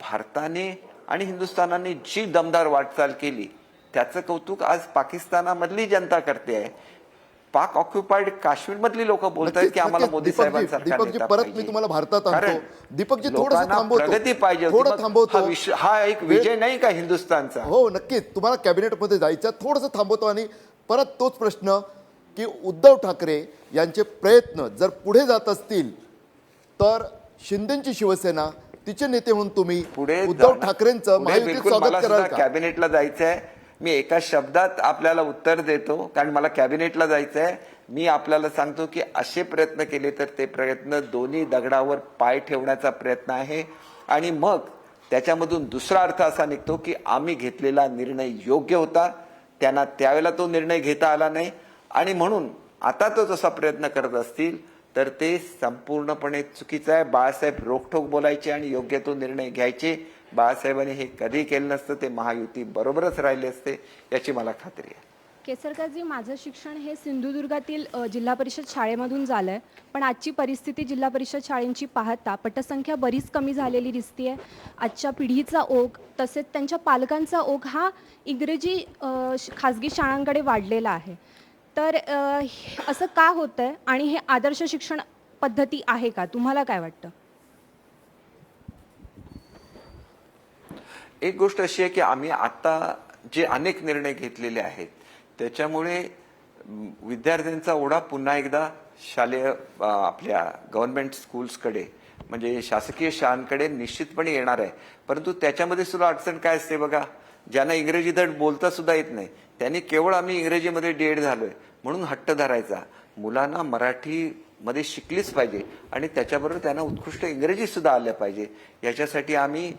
भारताने आणि हिंदुस्थानाने जी दमदार वाटचाल केली त्याचं कौतुक आज पाकिस्तानामधली जनता करते आहे. पाक ऑक्युपाइड काश्मीरमधली लोक बोलतात की आम्हाला मोदी साहेबांसारखा दीपकजी, परत मी तुम्हाला भारतात आणतो. दीपकजी, थोडंसं लोकांना थांबवतो. प्रगती पाहिजे होती. थोडं मग थांबवतो. हा एक विजय नाही का हिंदुस्थानचा? हो, नक्कीच. तुम्हाला कॅबिनेटमध्ये जायचं. थोडंसं थांबवतो आणि परत तोच प्रश्न की उद्धव ठाकरे यांचे प्रयत्न जर पुढे जात असतील तर शिंदेची शिवसेना, तिचे नेते म्हणून तुम्ही पुढे उद्धव ठाकरेंचं महायुतीत बिलकुल स्वागत मला कराल सुद्धा का? कॅबिनेटला जायचंय. मी एका शब्दात आपल्याला उत्तर देतो, कारण मला कॅबिनेटला जायचंय. मी आपल्याला सांगतो की असे प्रयत्न केले तर ते प्रयत्न दोन्ही दगडावर पाय ठेवण्याचा प्रयत्न आहे. आणि मग त्याच्यामधून दुसरा अर्थ असा निघतो की आम्ही घेतलेला निर्णय योग्य होता, त्यांना त्यावेळेला तो निर्णय घेता आला नाही आणि म्हणून आता तो तसा प्रयत्न करत असतील तर ते संपूर्णपणे चुकीचं आहे. बाळासाहेब रोखठोक बोलायचे आणि योग्य तो निर्णय घ्यायचे. बाळासाहेबांनी हे कधी केलं नसतं, ते महायुती बरोबरच राहिले असते याची मला खात्री आहे. केसरकरजी, माझं शिक्षण हे सिंधुदुर्गातील जिल्हा परिषद शाळेमधून झालं आहे. पण आजची परिस्थिती जिल्हा परिषद शाळेंची पाहता पटसंख्या बरीच कमी झालेली दिसते आहे. आजच्या पिढीचा ओघ तसेच त्यांच्या पालकांचा ओघ हा इंग्रजी खाजगी शाळांकडे वाढलेला आहे. तर असं का होतं आहे आणि हे आदर्श शिक्षण पद्धती आहे का? तुम्हाला काय वाटतं? एक गोष्ट अशी आहे की आम्ही आता जे अनेक निर्णय घेतलेले आहेत त्याच्यामुळे विद्यार्थ्यांचा ओढा पुन्हा एकदा शालेय आपल्या गव्हर्नमेंट स्कूल्सकडे म्हणजे शासकीय शाळांकडे निश्चितपणे येणार आहे. परंतु त्याच्यामध्ये सुद्धा अडचण काय असते बघा, ज्यांना इंग्रजी धड बोलता सुद्धा येत नाही त्यांनी केवळ आम्ही इंग्रजीमध्ये डीएड झालोय म्हणून हट्ट धरायचा. मुलांना मराठीमध्ये शिकलीच पाहिजे आणि त्याच्याबरोबर त्यांना उत्कृष्ट इंग्रजी सुद्धा आल्या पाहिजे. याच्यासाठी आम्ही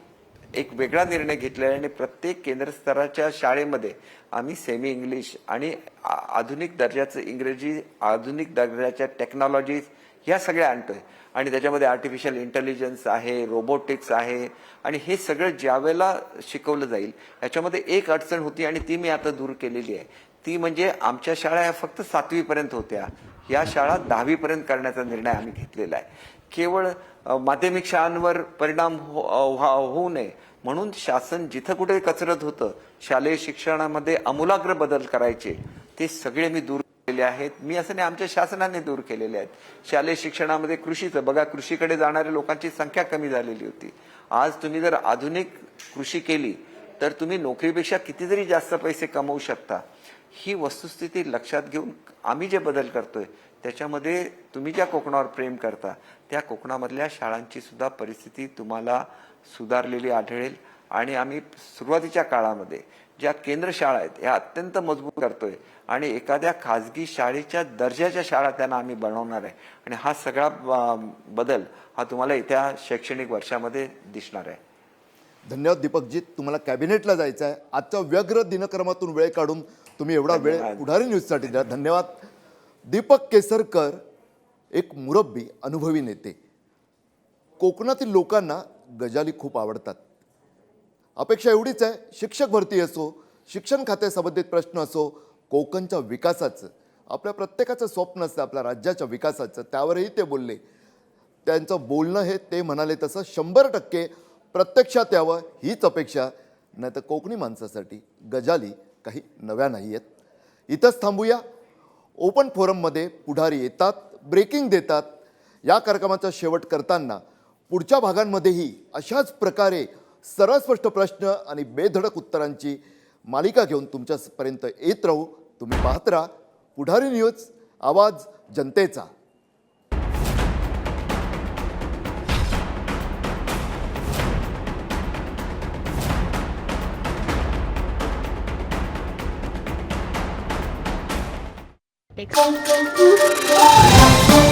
एक वेगळा निर्णय घेतलेला आहे आणि प्रत्येक केंद्र स्तराच्या शाळेमध्ये आम्ही सेमी इंग्लिश आणि आधुनिक दर्जाचं इंग्रजी, आधुनिक दर्जाच्या टेक्नॉलॉजीज ह्या सगळ्या आणतोय आणि त्याच्यामध्ये आर्टिफिशियल इंटेलिजन्स आहे, रोबोटिक्स आहे आणि हे सगळं ज्यावेळेला शिकवलं जाईल. याच्यामध्ये एक अडचण होती आणि ती मी आता दूर केलेली आहे. ती म्हणजे आमच्या शाळा ह्या फक्त 7वी पर्यंत होत्या, या शाळा 10वी पर्यंत करण्याचा निर्णय आम्ही घेतलेला आहे. केवळ माध्यमिक शाळांवर परिणाम होऊ नये म्हणून शासन जिथं कुठे कचरत होतं, शालेय शिक्षणामध्ये आमूलाग्र बदल करायचे, ते सगळे मी दूर केलेले आहेत. मी असं नाही, आमच्या शासनाने दूर केलेले आहेत. शालेय शिक्षणामध्ये कृषीचं बघा, कृषीकडे जाणाऱ्या लोकांची संख्या कमी झालेली होती. आज तुम्ही जर आधुनिक कृषी केली तर तुम्ही नोकरीपेक्षा कितीतरी जास्त पैसे कमवू शकता. ही वस्तुस्थिती लक्षात घेऊन आम्ही जे बदल करतोय त्याच्यामध्ये तुम्ही ज्या कोकणावर प्रेम करता त्या कोकणामधल्या शाळांची सुद्धा परिस्थिती तुम्हाला सुधारलेली आढळेल आणि आम्ही सुरुवातीच्या काळामध्ये ज्या केंद्र शाळा आहेत ह्या अत्यंत मजबूत करतोय आणि एखाद्या खाजगी शाळेच्या दर्जाच्या शाळा त्यांना आम्ही बनवणार आहे आणि हा सगळा बदल हा तुम्हाला येत्या शैक्षणिक वर्षामध्ये दिसणार आहे. धन्यवाद दीपकजी. तुम्हाला कॅबिनेटला जायचं आहे. आजच्या व्यग्र दिनक्रमातून वेळ काढून तुम्ही एवढा वेळ धन्यवाद. पुढारी न्यूजसाठी दिला. धन्यवाद. दीपक केसरकर एक मुरब्बी, अनुभवी नेते. कोकणातील लोकांना गजाली खूप आवडतात. अपेक्षा एवढीच आहे, शिक्षक भरती असो, शिक्षण खात्यासंबंधित प्रश्न असो, कोकणच्या विकासाचं आपल्या प्रत्येकाचं स्वप्न असतं, आपल्या राज्याच्या विकासाचं. त्यावरही ते बोलले. त्यांचं बोलणं हे ते म्हणाले तसं 100% प्रत्यक्षात यावं हीच अपेक्षा. नाही तर कोकणी माणसासाठी गजाली काही नव्या नाही आहेत. इथंच थांबूया. ओपन फोरममध्ये पुढारी येतात, ब्रेकिंग देतात. या कार्यक्रमाचा शेवट करताना पुढच्या भागांमध्येही अशाच प्रकारे सरळ स्पष्ट प्रश्न आणि बेधडक उत्तरांची मालिका घेऊन तुमच्यापर्यंत येत राहू. तुम्ही पाहत राहा पुढारी न्यूज, आवाज जनतेचा. Thank you.